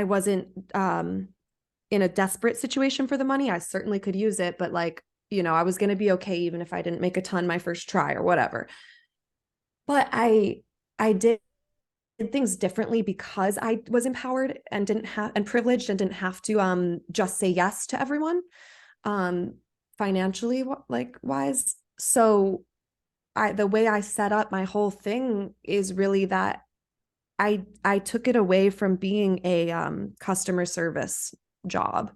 wasn't in a desperate situation for the money. I certainly could use it, but like, I was going to be okay even if I didn't make a ton my first try or whatever. But I did things differently because I was empowered and didn't have and privileged and didn't have to just say yes to everyone um financially like wise. So the way I set up my whole thing is really that I took it away from being a customer service job.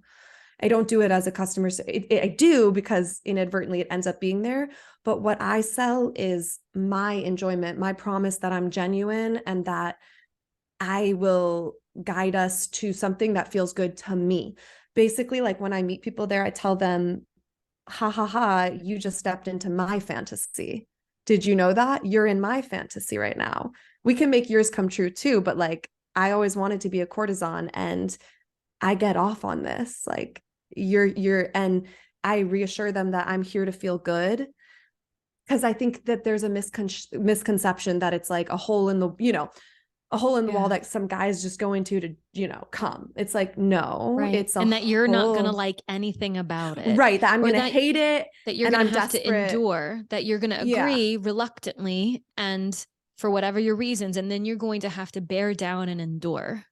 I don't do it as a customer. I do because inadvertently it ends up being there. But what I sell is my enjoyment, my promise that I'm genuine and that I will guide us to something that feels good to me. Basically, like when I meet people there, I tell them, ha ha ha, you just stepped into my fantasy. Did you know that? You're in my fantasy right now. We can make yours come true too, but like I always wanted to be a courtesan and I get off on this. Like and I reassure them that I'm here to feel good. Cause I think that there's a misconception that it's like a hole in a hole in the wall Yeah. that some guys just go into to, come. It's like, no, Right. it's a And that you're not going to whole, like anything about it, right. That I'm or going to that hate it you're and going to I'm have to desperate. endure, that you're going to Yeah. agree reluctantly and for whatever your reasons, and then you're going to have to bear down and endure.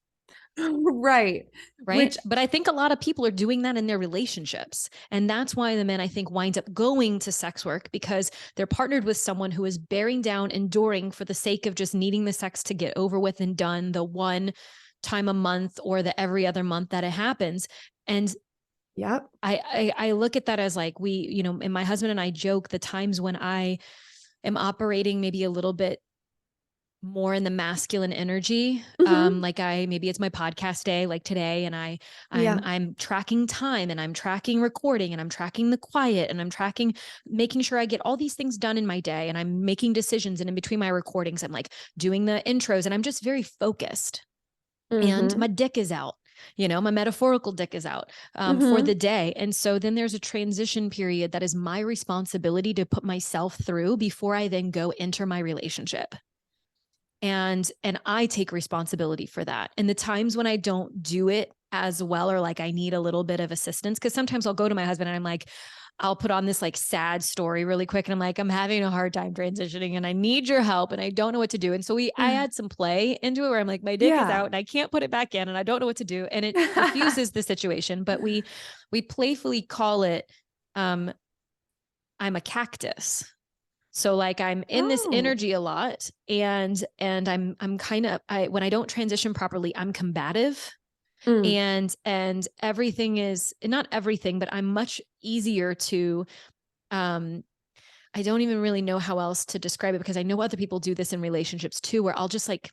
Right. Right. Which, But I think a lot of people are doing that in their relationships. And that's why the men, I think, wind up going to sex work, because they're partnered with someone who is bearing down, enduring for the sake of just needing the sex to get over with and done the one time a month or the every other month that it happens. And yep. I look at that as like, and my husband and I joke the times when I am operating maybe a little bit more in the masculine energy. Mhm. Like maybe it's my podcast day, like today, and Yeah. I'm tracking time, and I'm tracking recording, and I'm tracking the quiet, and I'm tracking making sure I get all these things done in my day, and I'm making decisions. And in between my recordings, I'm like doing the intros, and I'm just very focused. And my Mhm. dick is out, my metaphorical dick is out for the Mhm. day. And so then there's a transition period that is my responsibility to put myself through before I then go enter my relationship. And I take responsibility for that. And the times when I don't do it as well, or like I need a little bit of assistance, because sometimes I'll go to my husband and I'm like, I'll put on this like sad story really quick, and I'm like, I'm having a hard time transitioning and I need your help and I don't know what to do. And so I add some play into it where I'm like, my dick is Yeah. out and I can't put it back in and I don't know what to do, and it diffuses the situation. But we playfully call it I'm a cactus. So like I'm in this Oh. energy a lot, and I'm kind of when I don't transition properly, I'm combative, Mm. and everything is not everything, but I'm much easier to um I don't even really know how else to describe it, because I know other people do this in relationships too, where I'll just like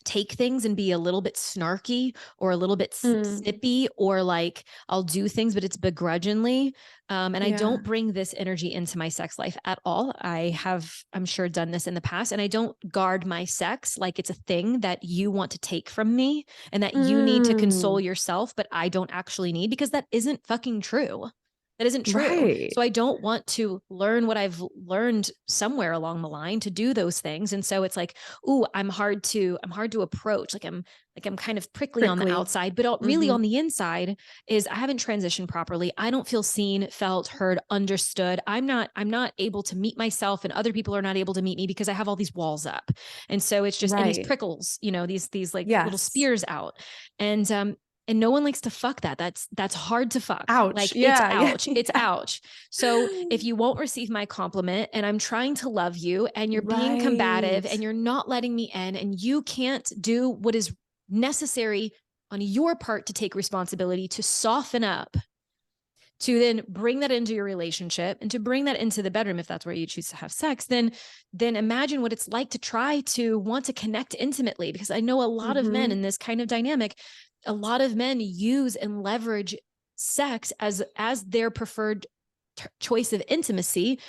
take things and be a little bit snarky or a little bit Mm. snippy, or like I'll do things, but it's begrudgingly. And I Yeah. don't bring this energy into my sex life at all. I have, I'm sure, done this in the past, and I don't guard my sex like it's a thing that you want to take from me and that you need to console Mm. yourself, but I don't actually need, because that isn't fucking true. That isn't true. Right. So I don't want to learn what I've learned somewhere along the line to do those things. And so it's like, ooh, I'm hard to approach. Like I'm kind of prickly on the Prickly. outside, but really Mm-hmm. on the inside is I haven't transitioned properly. I don't feel seen, felt, heard, understood. I'm not able to meet myself, and other people are not able to meet me because I have all these walls up. And so it's just, and these Right. prickles, these like little Yes. spears out. And and no one likes to fuck that. That's hard to fuck. Ouch. Like it's Yeah. Yeah. ouch. It's ouch. So if you won't receive my compliment and I'm trying to love you and you're being combative Right. and you're not letting me in and you can't do what is necessary on your part to take responsibility to soften up, to then bring that into your relationship and to bring that into the bedroom, if that's where you choose to have sex, then imagine what it's like to try to want to connect intimately. Because I know a lot of men Mm-hmm. in this kind of dynamic, a lot of men use and leverage sex as their preferred choice of intimacy,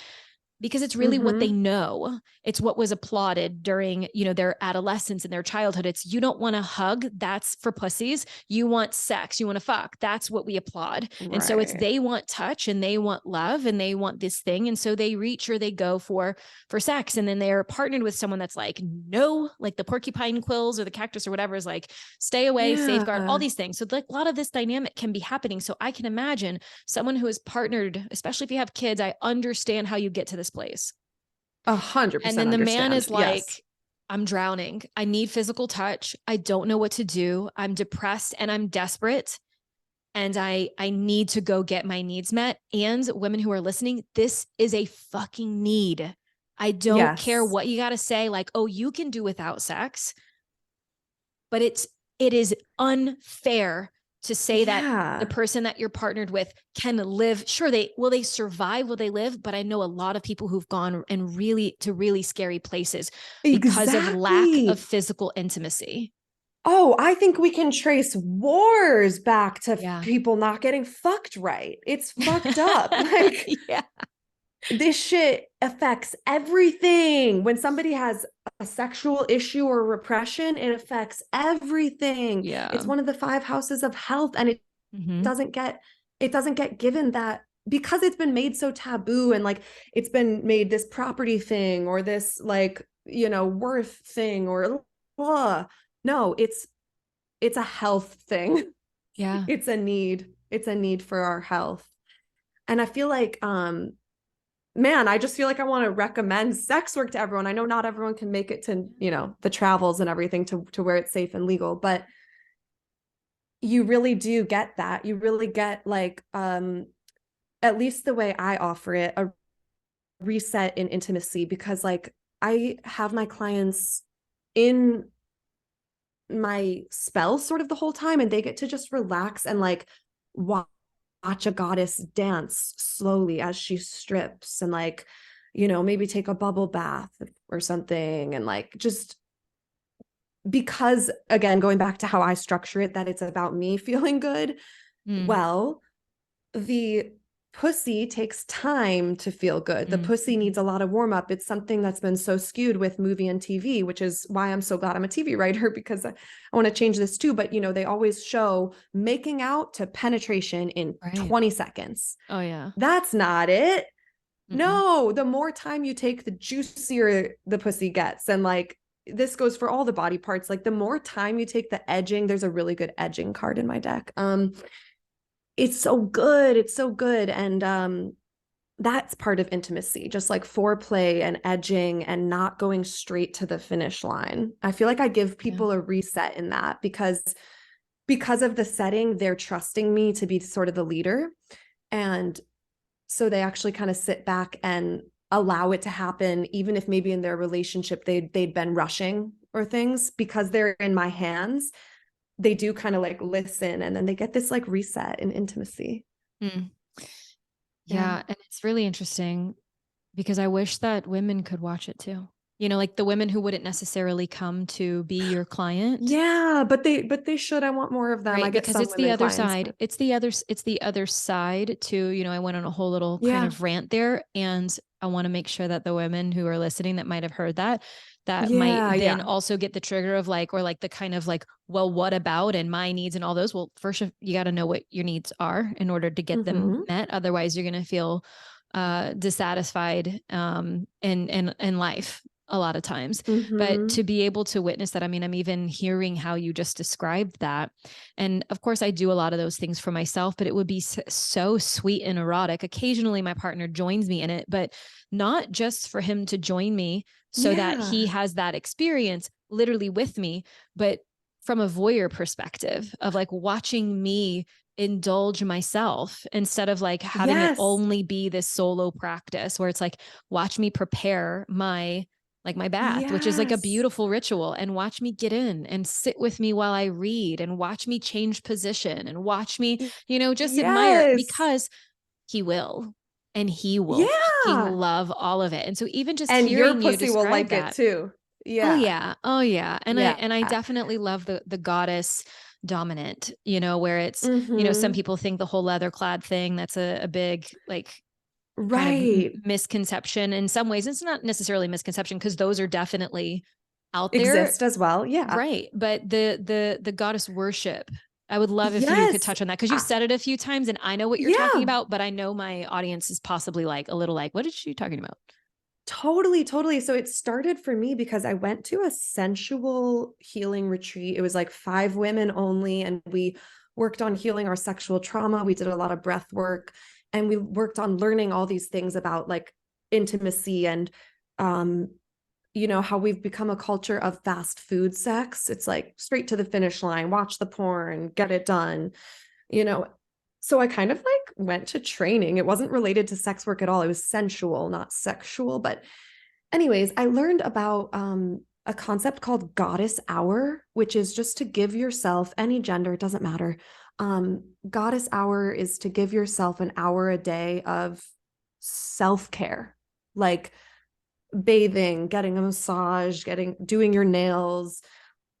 because it's really what they Mm-hmm. know. It's what was applauded during, their adolescence and their childhood. It's, you don't want to hug, that's for pussies. You want sex, you want to fuck, that's what we applaud. And so it's, Right. they want touch and they want love and they want this thing. And so they reach or they go for sex. And then they're partnered with someone that's like, no, like the porcupine quills or the cactus or whatever is like, stay away, safeguard, all Yeah. these things. So like a lot of this dynamic can be happening. So I can imagine someone who is partnered, especially if you have kids, I understand how you get to this place. A hundred And percent then the man understand. is Yes. like, I'm drowning. I need physical touch. I don't know what to do. I'm depressed and I'm desperate. And I need to go get my needs met. And women who are listening, this is a fucking need. I don't care Yes. what you got to say, like, oh, you can do without sex, but it is unfair to say that the Yeah. person that you're partnered with can live. Sure, they survive, will they live? But I know a lot of people who've gone and really scary places because of lack of Exactly. physical intimacy. Oh, I think we can trace wars back to Yeah. people not getting fucked right. It's fucked up. Like, Yeah. this shit affects everything. When somebody has a sexual issue or repression, it affects everything. Yeah. It's one of the five houses of health, and it Mm-hmm. doesn't get it doesn't get given that, because it's been made so taboo, and like it's been made this property thing or this like, worth thing or blah. No, it's a health thing. Yeah. It's a need. It's a need for our health. And I feel like man, I just feel like I want to recommend sex work to everyone. I know not everyone can make it to, the travels and everything to where it's safe and legal, but you really do get that. You really get like at least the way I offer it, a reset in intimacy, because like I have my clients in my spell sort of the whole time, and they get to just relax and like watch a goddess dance slowly as she strips, and like maybe take a bubble bath or something, and like just because again, going back to how I structure it, that it's about me feeling good. Mm, Well, the pussy takes time to feel good. The mm, pussy needs a lot of warm up. It's something that's been so skewed with movie and TV, which is why I'm so glad I'm a TV writer, because I want to change this too. But, they always show making out to penetration in right. 20 seconds. Oh yeah. That's not it. Mm-mm. No, the more time you take, the juicier the pussy gets. And like, this goes for all the body parts. Like the more time you take, the edging, there's a really good edging card in my deck. It's so good. It's so good. And that's part of intimacy, just like foreplay and edging and not going straight to the finish line. I feel like I give Yeah. people a reset in that because of the setting, they're trusting me to be sort of the leader. And so they actually kind of sit back and allow it to happen, even if maybe in their relationship they'd been rushing or things, because they're in my hands. They do kind of like listen, and then they get this like reset in intimacy. Mm. Yeah. Yeah. And it's really interesting because I wish that women could watch it too. Like the women who wouldn't necessarily come to be your client. Yeah, but they should. I want more of them. I Right. get Because some it's the women other clients, side. but It's the other side too. I went on a whole little kind yeah. of rant there. And I want to make sure that the women who are listening that might have heard that might Yeah, then yeah. also get the trigger of like, or like the kind of like, well, what about and my needs and all those? Well, first you got to know what your needs are in order to get them Mm-hmm. met. Otherwise you're going to feel dissatisfied in life a lot of times. But Mm-hmm. to be able to witness that, I mean, I'm even hearing how you just described that. And of course I do a lot of those things for myself, but it would be so sweet and erotic. Occasionally my partner joins me in it, but not just for him to join me so that he Yeah. has that experience literally with me, but from a voyeur perspective of like watching me indulge myself instead of like having it Yes. only be this solo practice where it's like, watch me prepare my bath, which is like a Yes. beautiful ritual, and watch me get in and sit with me while I read and watch me change position and watch me, just admire, Yes. because he will, and he will fucking Yeah. love all of it. And so even just And your hearing you pussy will describe like it that, too. oh Yeah. yeah, oh yeah. And I Yeah. and I definitely love the goddess dominant, where it's, some Mm-hmm. people think the whole leather clad thing, that's a big like kind of Right. misconception. In some ways it's not necessarily misconception because those are definitely out there, Exist as well. Yeah. right? But the goddess worship, I would love if you could Yes. touch on that, because you've said it a few times and I know what you're talking Yeah. about, but I know my audience is possibly like a little like, what is she talking about? Totally, totally. So it started for me because I went to a sensual healing retreat. It was like 5 women only, and we worked on healing our sexual trauma. We did a lot of breath work, and we worked on learning all these things about like intimacy and um how we've become a culture of fast food sex. It's like straight to the finish line, watch the porn, get it done, you know. So I kind of like went to training. It wasn't related to sex work at all. It was sensual, not sexual. But anyways, I learned about a concept called goddess hour, which is just to give yourself, any gender, it doesn't matter. Goddess hour is to give yourself an hour a day of self-care, like bathing, getting a massage, doing your nails,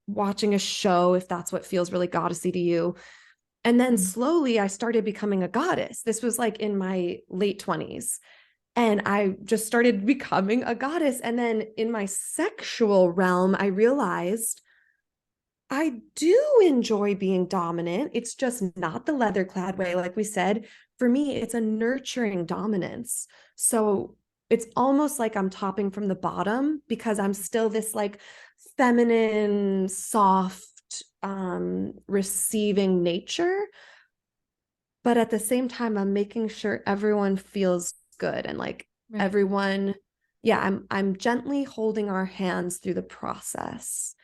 watching a show if that's what feels really goddessy to you. And then Mm. slowly I started becoming a goddess. This was like in my late 20s. And I just started becoming a goddess. And then in my sexual realm, I realized I do enjoy being dominant. It's just not the leather clad way. Like we said, for me, it's a nurturing dominance. So it's almost like I'm topping from the bottom because I'm still this like feminine, soft, receiving nature. But at the same time, I'm making sure everyone feels good and like Right. everyone, yeah, I'm gently holding our hands through the process.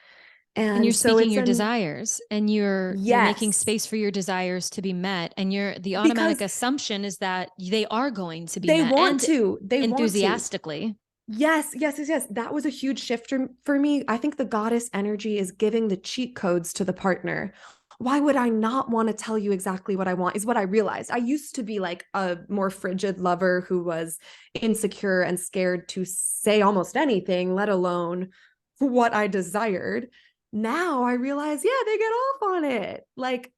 And you're And so speaking it's your an desires, and you're making yes, space for your desires to be met, and the automatic because assumption is that they are going to be they met, want and to, they want to. enthusiastically. Yes, yes, yes, yes. That was a huge shift for me. I think the goddess energy is giving the cheat codes to the partner. Why would I not want to tell you exactly what I want? Is what I realized. I used to be like a more frigid lover who was insecure and scared to say almost anything, let alone what I desired. now I realize, yeah, they get off on it. Like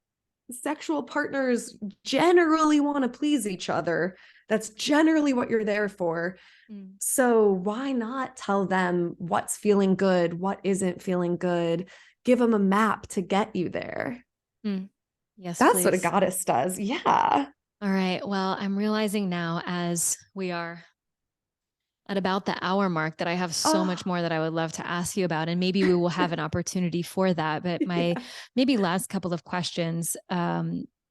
sexual partners generally want to please each other. That's generally what you're there for. Mm. So why not tell them what's feeling good, what isn't feeling good? Give them a map to get you there. Mm. Yes, That's what a please. goddess does. Yeah. All right. Well, I'm realizing now as we are at about the hour mark that I have so Oh, much more that I would love to ask you about. And maybe we will have an opportunity for that. But my yeah. maybe last couple of questions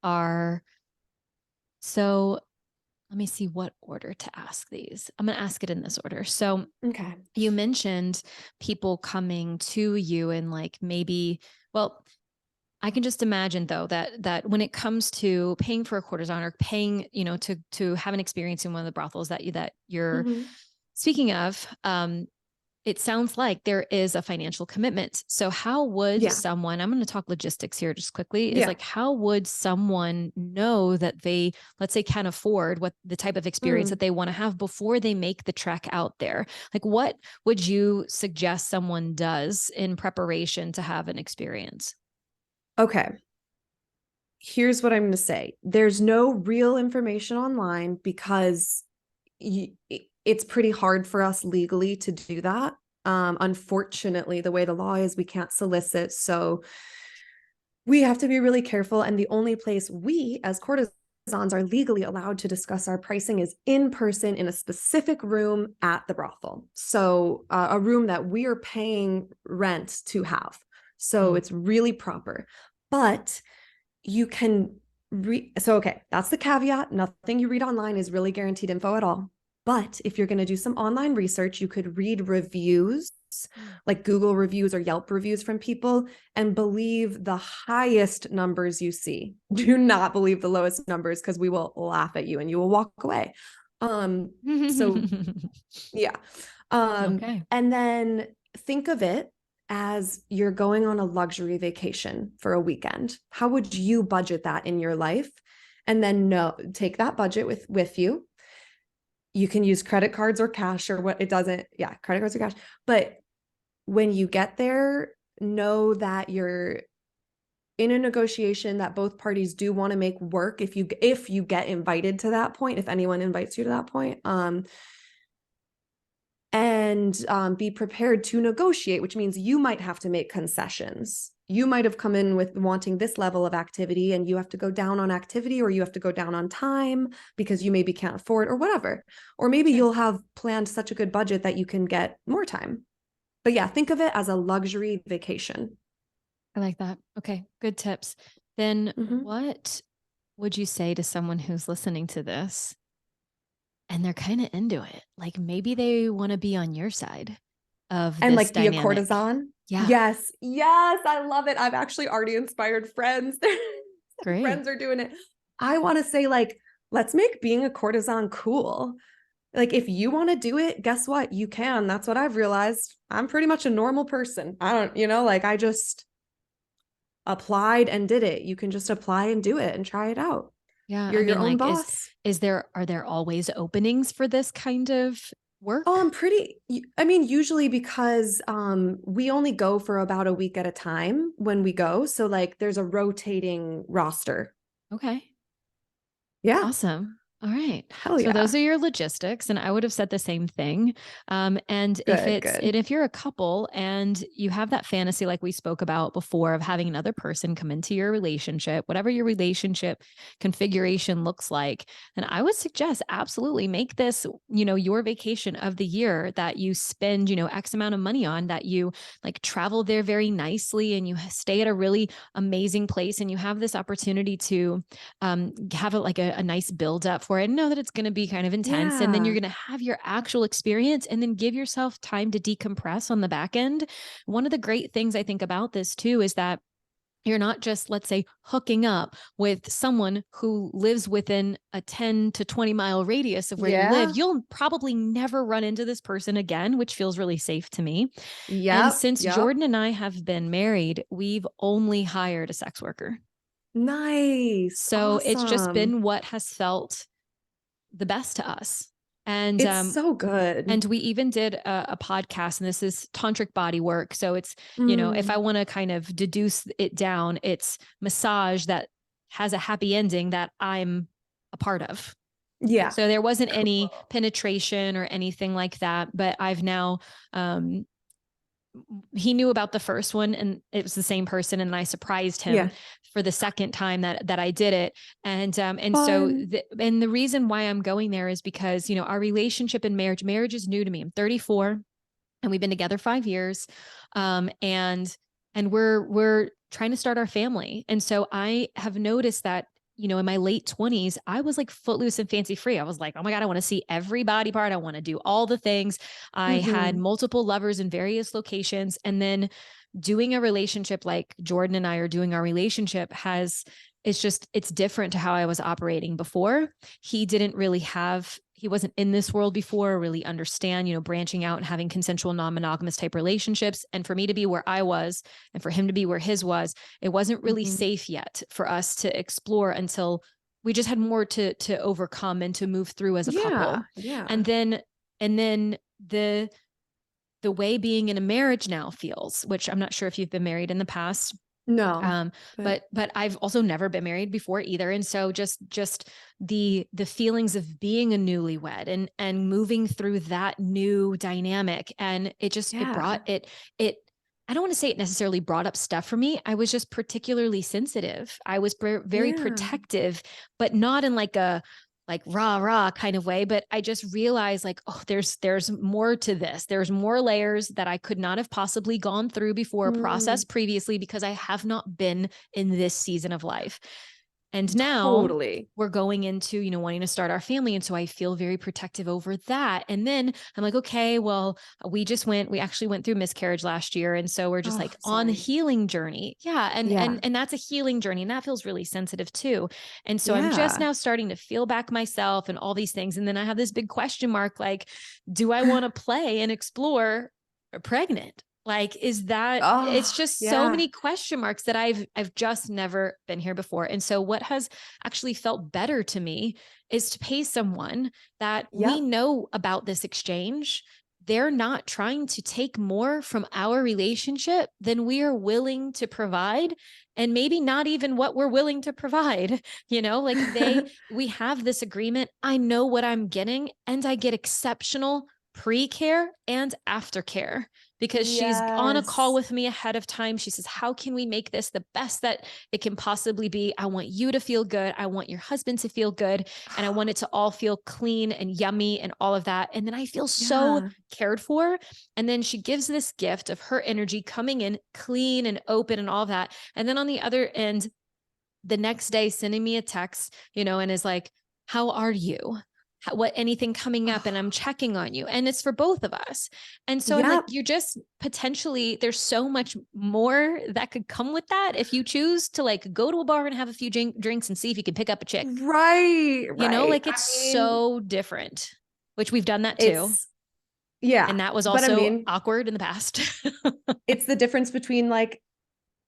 are so let me see what order to ask these. I'm going to ask it in this order. So Okay. you mentioned people coming to you and like maybe, well, I can just imagine though that when it comes to paying for a courtesan or paying, to have an experience in one of the brothels that you're Mm-hmm. speaking of, it sounds like there is a financial commitment. So how would Yeah. someone, I'm going to talk logistics here just quickly, is Yeah. like, how would someone know that they, let's say, can afford what the type of experience that Mm. they want to have before they make the trek out there? Like, what would you suggest someone does in preparation to have an experience? Okay. Here's what I'm going to say. There's no real information online because it's pretty hard for us legally to do that. Unfortunately, the way the law is, we can't solicit. So we have to be really careful. And the only place we, as courtesans, are legally allowed to discuss our pricing is in person in a specific room at the brothel. So a room that we are paying rent to have. So Mm. it's really proper. But you can so okay, that's the caveat. Nothing you read online is really guaranteed info at all. But if you're going to do some online research, you could read reviews, Mm. like Google reviews or Yelp reviews from people, and believe the highest numbers you see. Do not believe the lowest numbers because we will laugh at you and you will walk away. So yeah. Okay. And then think of it as you're going on a luxury vacation for a weekend. How would you budget that in your life? And then take that budget with you. You can use credit cards or cash or what it doesn't. Yeah, credit cards or cash. But when you get there, know that you're in a negotiation that both parties do want to make work if you get invited to that point, if anyone invites you to that point. And be prepared to negotiate, which means you might have to make concessions. You might have come in with wanting this level of activity and you have to go down on activity, or you have to go down on time because you maybe can't afford or whatever. Or maybe Sure. you'll have planned such a good budget that you can get more time. But yeah, think of it as a luxury vacation. I like that. Okay. Good tips. Then Mm-hmm. what would you say to someone who's listening to this and they're kind of into it? Like maybe they want to be on your side of And this like be a dynamic. courtesan. Yeah. Yes, yes, I love it. I've actually already inspired friends. Great. Friends are doing it. I want to say, like, let's make being a courtesan cool. Like, if you want to do it, guess what? You can. That's what I've realized. I'm pretty much a normal person. I don't, like I just applied and did it. You can just apply and do it and try it out. Yeah. You're I your mean, own like, boss. are there always openings for this kind of Oh, work? I mean, usually because we only go for about a week at a time when we go. So like there's a rotating roster. Okay. Yeah. Awesome. All right. Hell So those yeah. are your logistics, and I would have said the same thing. And Good, good. if you're a couple and you have that fantasy, like we spoke about before, of having another person come into your relationship, whatever your relationship configuration looks like, then I would suggest absolutely make this, your vacation of the year that you spend, X amount of money on, that you like travel there very nicely and you stay at a really amazing place, and you have this opportunity to have a nice build up for it and know that it's going to be kind of intense. And then you're Yeah. going to have your actual experience and then give yourself time to decompress on the back end. One of the great things I think about this too is that you're not just, let's say, hooking up with someone who lives within a 10 to 20-mile radius of where you live. Yeah. You'll probably never run into this person again, which feels really safe to me. And Yep. since Yep. Jordan and I have been married, we've only hired a sex worker. Nice. So it's just Awesome. been what has felt the best to us. And It's so good. and we even did a podcast, and this is tantric body work. So it's, if I want to kind of deduce it down, it's massage that has a happy ending that I'm a part of. Yeah. So there wasn't Cool. any penetration or anything like that, but I've now, he knew about the first one and it was the same person. And I surprised him for the second time that I did it. And so, and the reason why I'm going there is because, our relationship and marriage is new to me. I'm 34 and we've been together 5 years. And we're trying to start our family. And so I have noticed that, in my late 20s, I was like footloose and fancy free. I was like, oh my God, I want to see every body part. I want to do all the things. I had multiple lovers in various locations. And then doing a relationship like Jordan and I are doing our relationship it's different to how I was operating before. He wasn't in this world before, really understand, branching out and having consensual non-monogamous type relationships. And for me to be where I was and for him to be where his was, it wasn't really safe yet for us to explore until we just had more to overcome and to move through as a couple. Yeah. And then the way being in a marriage now feels, which I'm not sure if you've been married in the past. No. But I've also never been married before either. And so just the feelings of being a newlywed and moving through that new dynamic. And it brought it, I don't want to say it necessarily brought up stuff for me. I was just particularly sensitive. I was very protective, but not in like a rah kind of way. But I just realized oh, there's more to this. There's more layers that I could not have possibly gone through before, processed previously, because I have not been in this season of life. And now we're going into, wanting to start our family. And so I feel very protective over that. And then I'm like, okay, well, we actually went through miscarriage last year. And so we're just on the healing journey. Yeah. And that's a healing journey. And that feels really sensitive too. And so I'm just now starting to feel back myself and all these things. And then I have this big question mark, like, do I want to play and explore pregnant? Like, is that, it's just so many question marks that I've just never been here before. And so what has actually felt better to me is to pay someone that we know about this exchange. They're not trying to take more from our relationship than we are willing to provide. And maybe not even what we're willing to provide, we have this agreement. I know what I'm getting, and I get exceptional pre-care and aftercare, because she's on a call with me ahead of time. She says, how can we make this the best that it can possibly be? I want you to feel good. I want your husband to feel good. And I want it to all feel clean and yummy and all of that. And then I feel so cared for. And then she gives this gift of her energy coming in clean and open and all of that. And then on the other end, the next day, sending me a text, and is like, how are you? Anything coming up, and I'm checking on you. And it's for both of us. And so I'm like, you're just potentially, there's so much more that could come with that if you choose to go to a bar and have a few drinks and see if you can pick up a chick. Right. It's so different, which we've done that too. And that was also awkward in the past. It's the difference between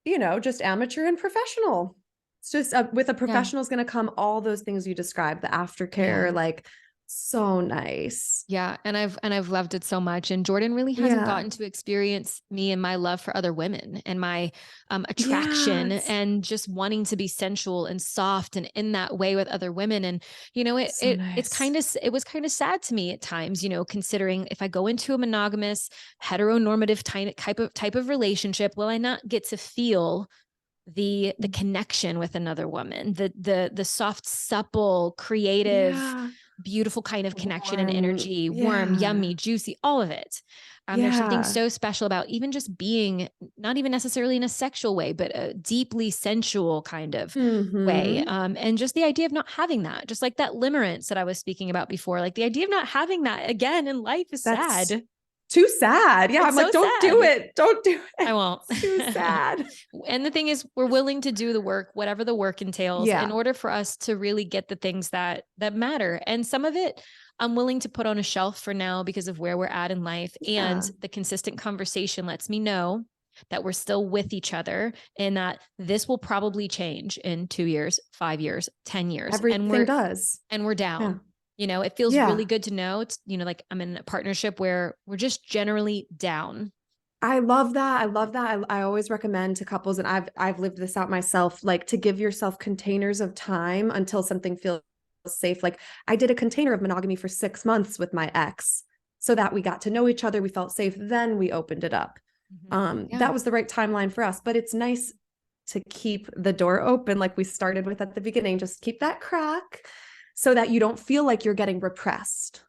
just amateur and professional. It's just with a professional is going to come all those things you described, the aftercare, so nice. Yeah. And I've loved it so much. And Jordan really hasn't gotten to experience me and my love for other women and my attraction and just wanting to be sensual and soft and in that way with other women. And, it was kind of sad to me at times, considering if I go into a monogamous, heteronormative type of relationship, will I not get to feel the connection with another woman, the soft, supple, creative, beautiful kind of connection and energy, warm, yummy, juicy, all of it. There's something so special about even just being, not even necessarily in a sexual way, but a deeply sensual kind of way. And just the idea of not having that, just like that limerence that I was speaking about before, like the idea of not having that again in life is sad. Too sad. Yeah. It's I'm like, so don't sad. do it. Don't do it. I won't. It's too sad. And the thing is, we're willing to do the work, whatever the work entails, in order for us to really get the things that matter. And some of it I'm willing to put on a shelf for now because of where we're at in life. And the consistent conversation lets me know that we're still with each other and that this will probably change in 2 years, 5 years, 10 years. Everything does. And we're down. It feels Yeah. really good to know it's, like I'm in a partnership where we're just generally down. I love that. I love that. I always recommend to couples, and I've lived this out myself, like to give yourself containers of time until something feels safe. Like I did a container of monogamy for 6 months with my ex so that we got to know each other. We felt safe. Then we opened it up. Yeah. That was the right timeline for us, but it's nice to keep the door open like we started with at the beginning. Just keep that crack so that you don't feel like you're getting repressed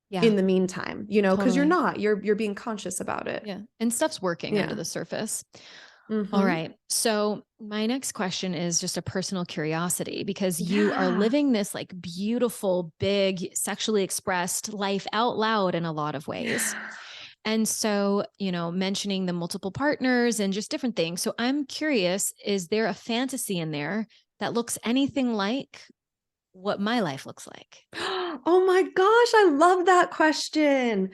Yeah. in the meantime, because you're Totally. not, you're being conscious about it. Yeah. And stuff's working under Yeah. the surface. Mm-hmm. All right. So my next question is just a personal curiosity because you are Yeah. living this like beautiful, big, sexually expressed life out loud in a lot of ways. Yeah. And so, mentioning the multiple partners and just different things. So I'm curious, is there a fantasy in there that looks anything like what my life looks like? Oh my gosh, I love that question.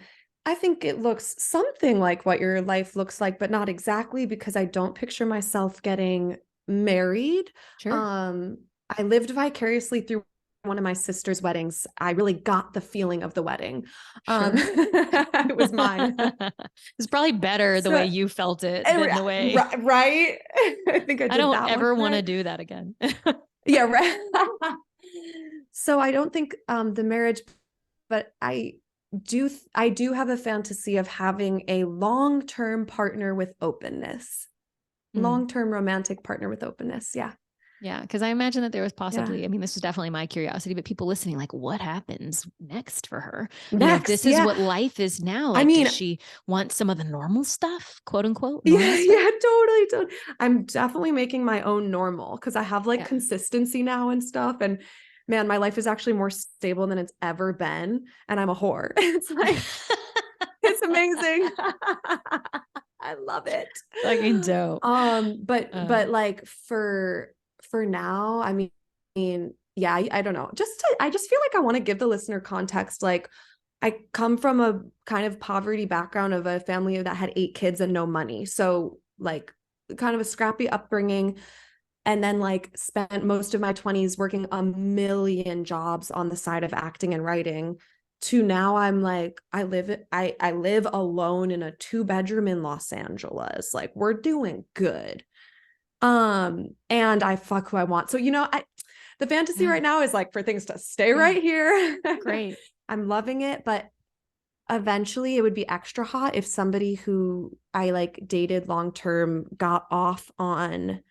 I think it looks something like what your life looks like, but not exactly because I don't picture myself getting married. Sure. Um, I lived vicariously through one of my sister's weddings. I really got the feeling of the wedding. Sure. It was mine. It's probably better the way So, you felt it than the way right? I think I I did don't that one ever want to right. do that again. Yeah, right. So I don't think the marriage, but I do have a fantasy of having a long-term partner with openness. Long-term romantic partner with openness. Yeah. Yeah, because I imagine that there was Yeah. possibly, I mean, this was definitely my curiosity, but people listening, like, what happens next for her? If Next, this is yeah. what life is now, I like, does mean, she want some of the normal stuff, quote unquote, normal yeah, stuff? yeah, totally, totally. I'm definitely making my own normal because I have like Yeah. consistency now and stuff. And man, my life is actually more stable than it's ever been. And I'm a whore. It's like, it's amazing. I love it. Fucking dope. But like for now, I mean, yeah, I don't know. I just feel like I want to give the listener context. Like I come from a kind of poverty background of a family that had 8 kids and no money. So like kind of a scrappy upbringing, and then like spent most of my 20s working a million jobs on the side of acting and writing, to now I'm like I live alone in a 2 bedroom in Los Angeles. Like we're doing good. And I fuck who I want. So the fantasy right now is like for things to stay right here. Great. I'm loving it, but eventually it would be extra hot if somebody who I like dated long term got off on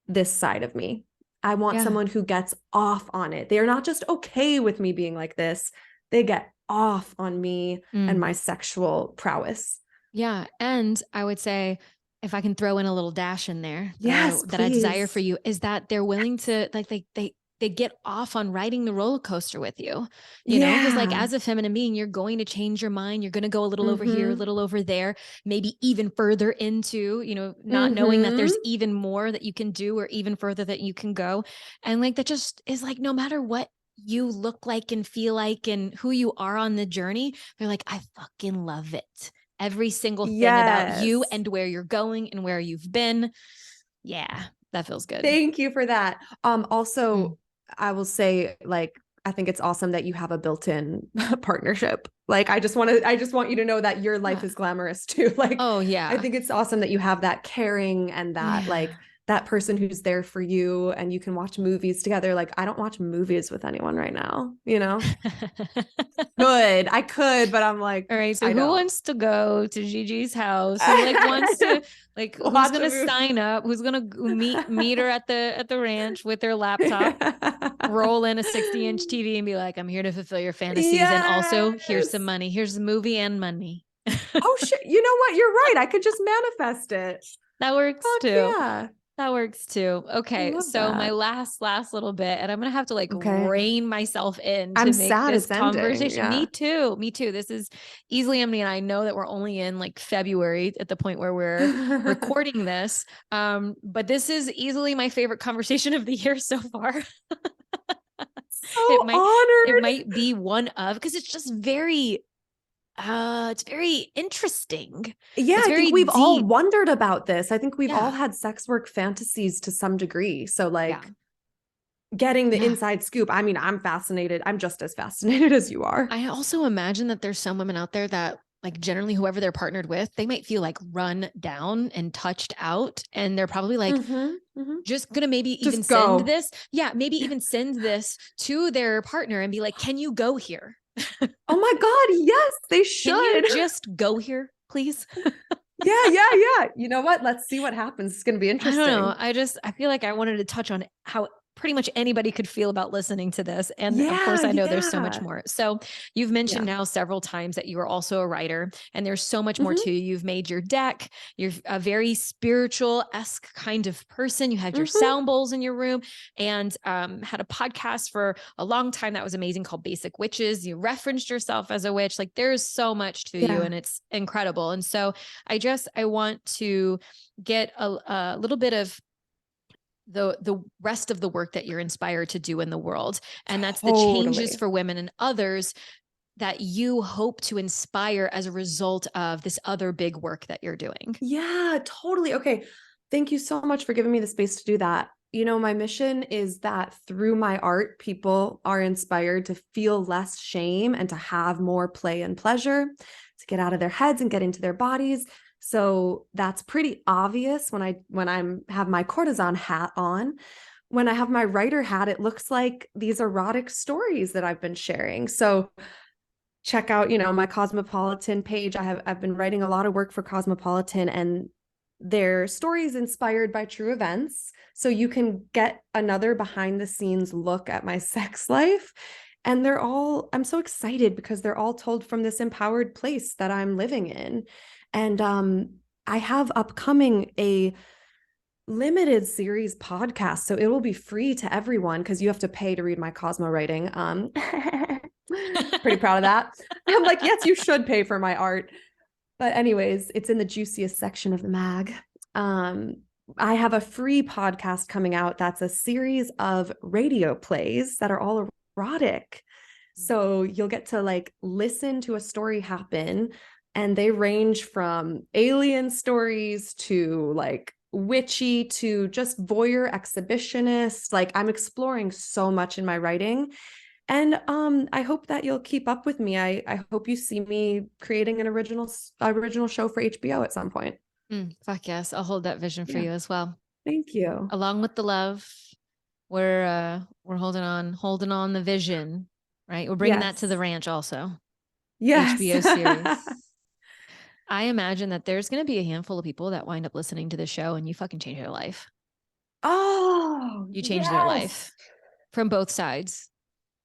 this side of me. I want someone who gets off on it. They're not just okay with me being like this. They get off on me and my sexual prowess. Yeah. And I would say, if I can throw in a little dash in there Yes, that I desire please. for you, is that they're willing to like they get off on riding the roller coaster with you, because like Yeah. as a feminine being, you're going to change your mind. You're going to go a little over here, a Mm-hmm. little over there, maybe even further into, not knowing that Mm-hmm. there's even more that you can do or even further that you can go. And like that just is like, no matter what you look like and feel like and who you are on the journey, they're like, I fucking love it. Every single thing about you Yes. and where you're going and where you've been. Yeah, that feels good. Thank you for that. Also, I will say, like, I think it's awesome that you have a built-in partnership. Like, I just want you to know that your life is glamorous too. Like, Oh, I yeah. think it's awesome that you have that caring and that Yeah. like that person who's there for you and you can watch movies together. Like, I don't watch movies with anyone right now, I could, but I'm like, All right. So I who don't. wants to go to Gigi's house? Who like wants to like who's Watch a gonna movie. sign up? Who's gonna meet her at the ranch with their laptop, roll in a 60-inch TV and be like, I'm here to fulfill your fantasies. And also here's some Yes. money. Here's the movie and money. Oh shit. You know what? You're right. I could just manifest it. That works Fuck too. yeah. That works too. I Okay, love so my that. last little bit, and I'm gonna have to like Okay. rein myself in I'm to make sad this it's ending. conversation. Yeah. Me too. Me too. This is easily, I mean, I know that we're only in like February at the point where we're recording this. But this is easily my favorite conversation of the year so far. So it might it honored. might be one of because it's very interesting. Yeah, It's I think very we've all deep. wondered about this. I think we've all Yeah. had sex work fantasies to some degree. So Yeah. like, getting the Yeah. inside scoop. I mean, I'm fascinated. I'm just as fascinated as you are. I also imagine that there's some women out there that like generally whoever they're partnered with, they might feel like run down and touched out. And they're probably like, just gonna maybe even Just go. send this. Yeah, maybe even send this to their partner and be like, can you go here? Oh my God, yes, they Can you should. just go here, please? Yeah. You know what? Let's see what happens. It's going to be I don't know. interesting. I feel like I wanted to touch on how pretty much anybody could feel about listening to this. And of Yeah, course, I know there's so much yeah. more. So you've mentioned Yeah. now several times that you are also a writer, and there's so much more Mhm, to you. You've made your deck. You're a very spiritual-esque kind of person. You had your mhm. sound bowls in your room, and had a podcast for a long time that was amazing called Basic Witches. You referenced yourself as a witch. Like there's so much to you, Yeah. and it's incredible. And so I want to get a little bit of the rest of the work that you're inspired to do in the world, and that's the changes Totally. for women and others that you hope to inspire as a result of this other big work that you're doing. Yeah, totally. Okay. Thank you so much for giving me the space to do that. You know, my mission is that through my art, people are inspired to feel less shame and to have more play and pleasure, to get out of their heads and get into their bodies. So that's pretty obvious when I'm have my courtesan hat on. When I have my writer hat, it looks like these erotic stories that I've been sharing. So check out, my Cosmopolitan page. I've been writing a lot of work for Cosmopolitan, and their stories inspired by true events. So you can get another behind the scenes look at my sex life. And I'm so excited because they're all told from this empowered place that I'm living in. And I have upcoming a limited series podcast. So it will be free to everyone because you have to pay to read my Cosmo writing. Pretty proud of that. I'm like, yes, you should pay for my art. But anyways, it's in the juiciest section of the mag. Um, I have a free podcast coming out that's a series of radio plays that are all erotic. So you'll get to like listen to a story happen, and they range from alien stories to like witchy to just voyeur exhibitionist. Like I'm exploring so much in my writing. And I hope that you'll keep up with me. I hope you see me creating an original show for HBO at some point. Fuck yes, I'll hold that vision for Yeah. you as well. Thank you. Along with the love, we're holding on the vision, right? We're bringing that to the Yes. ranch also. Yes. HBO series. I imagine that there's going to be a handful of people that wind up listening to the show and you fucking change their life. Oh, You change their yes. life from both sides.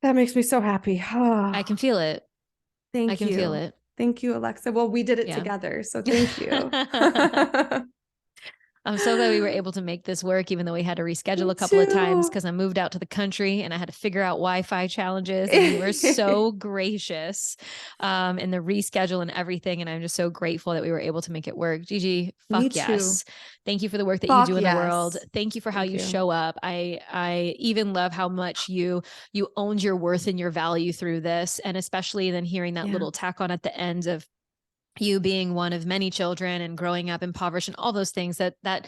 That makes me so happy. I can feel it. I Thank can feel you. it. Thank you, Alexa. Well, we did it Yeah. together, so thank you. I'm so glad we were able to make this work, even though we had to reschedule Me a couple of times too. because I moved out to the country and I had to figure out Wi-Fi challenges. And you were so gracious in the reschedule and everything. And I'm just so grateful that we were able to make it work. Gigi, Me fuck too. yes. Thank you for the work that you Fuck do in the world. yes. Thank you for how Thank you you. show up. I even love how much you owned your worth and your value through this. And especially then hearing that little tack on at the end of you being one of many children and growing up impoverished and all those things that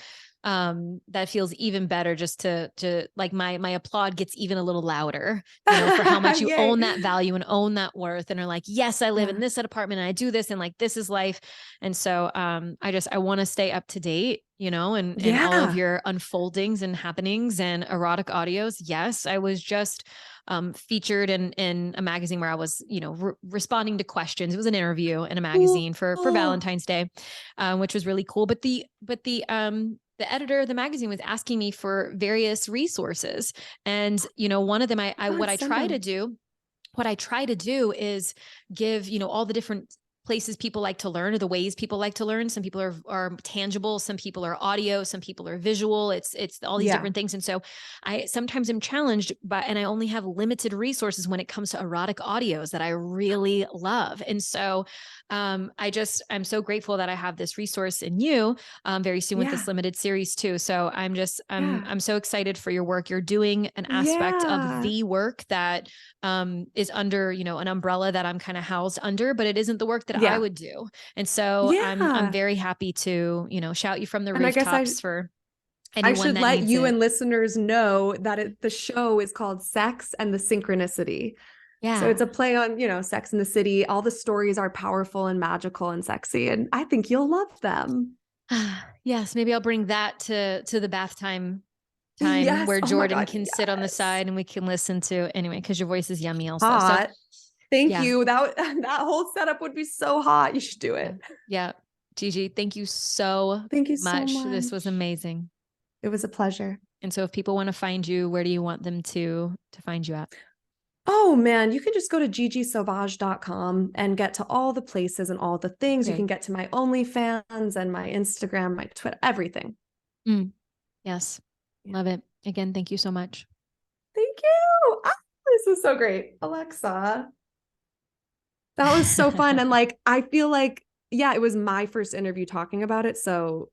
feels even better just to like my applaud gets even a little louder, for how much you Yay. own that value and own that worth and are like, yes, I live in Yeah. this apartment and I do this and like this is life. And so I want to stay up to date, and all of Yeah. your unfoldings and happenings and erotic audios. Yes, I was just featured in a magazine where I was, responding to questions. It was an interview in a magazine for Valentine's Day, which was really cool. But the editor of the magazine was asking me for various resources, and one of them, God, what I try to do is give, all the different places people like to learn or the ways people like to learn. Some people are tangible, some people are audio, some people are visual. It's all these different things. And so I sometimes am challenged and I only have limited resources when it comes to erotic audios that I really love. And so I'm so grateful that I have this resource in you very soon with this limited series too. So I'm so excited for your work. You're doing an aspect of the work that is under, an umbrella that I'm kind of housed under, but it isn't the work that I would do. And so I'm very happy to, shout you from the And I guess rooftops for I anyone should that let needs you it. and listeners know that the show is called Sex and the Synchronicity. So Yeah. it's a play on, Sex in the City. All the stories are powerful and magical and sexy, and I think you'll love them. Yes, maybe I'll bring that to the bath time Yes. where Oh my Jordan God. can sit on the Yes. side and we can listen to anyway, because your voice is yummy also. So Hot. Thank yeah, you. That whole setup would be so hot. You should do yeah, it. yeah. Gigi, thank you so Thank you so much. This was much. amazing. It was a pleasure. And so if people want to find you, where do you want them to find you at? Oh man, you can just go to gigisauvage.com and get to all the places and all the things. You Great. can get to my OnlyFans and my Instagram, my Twitter, everything. Mm, yes. Yeah. Love it. Again, thank you so much. Thank you. This was so great. Alexa, that was so fun. And like, I feel like, yeah, it was my first interview talking about it. So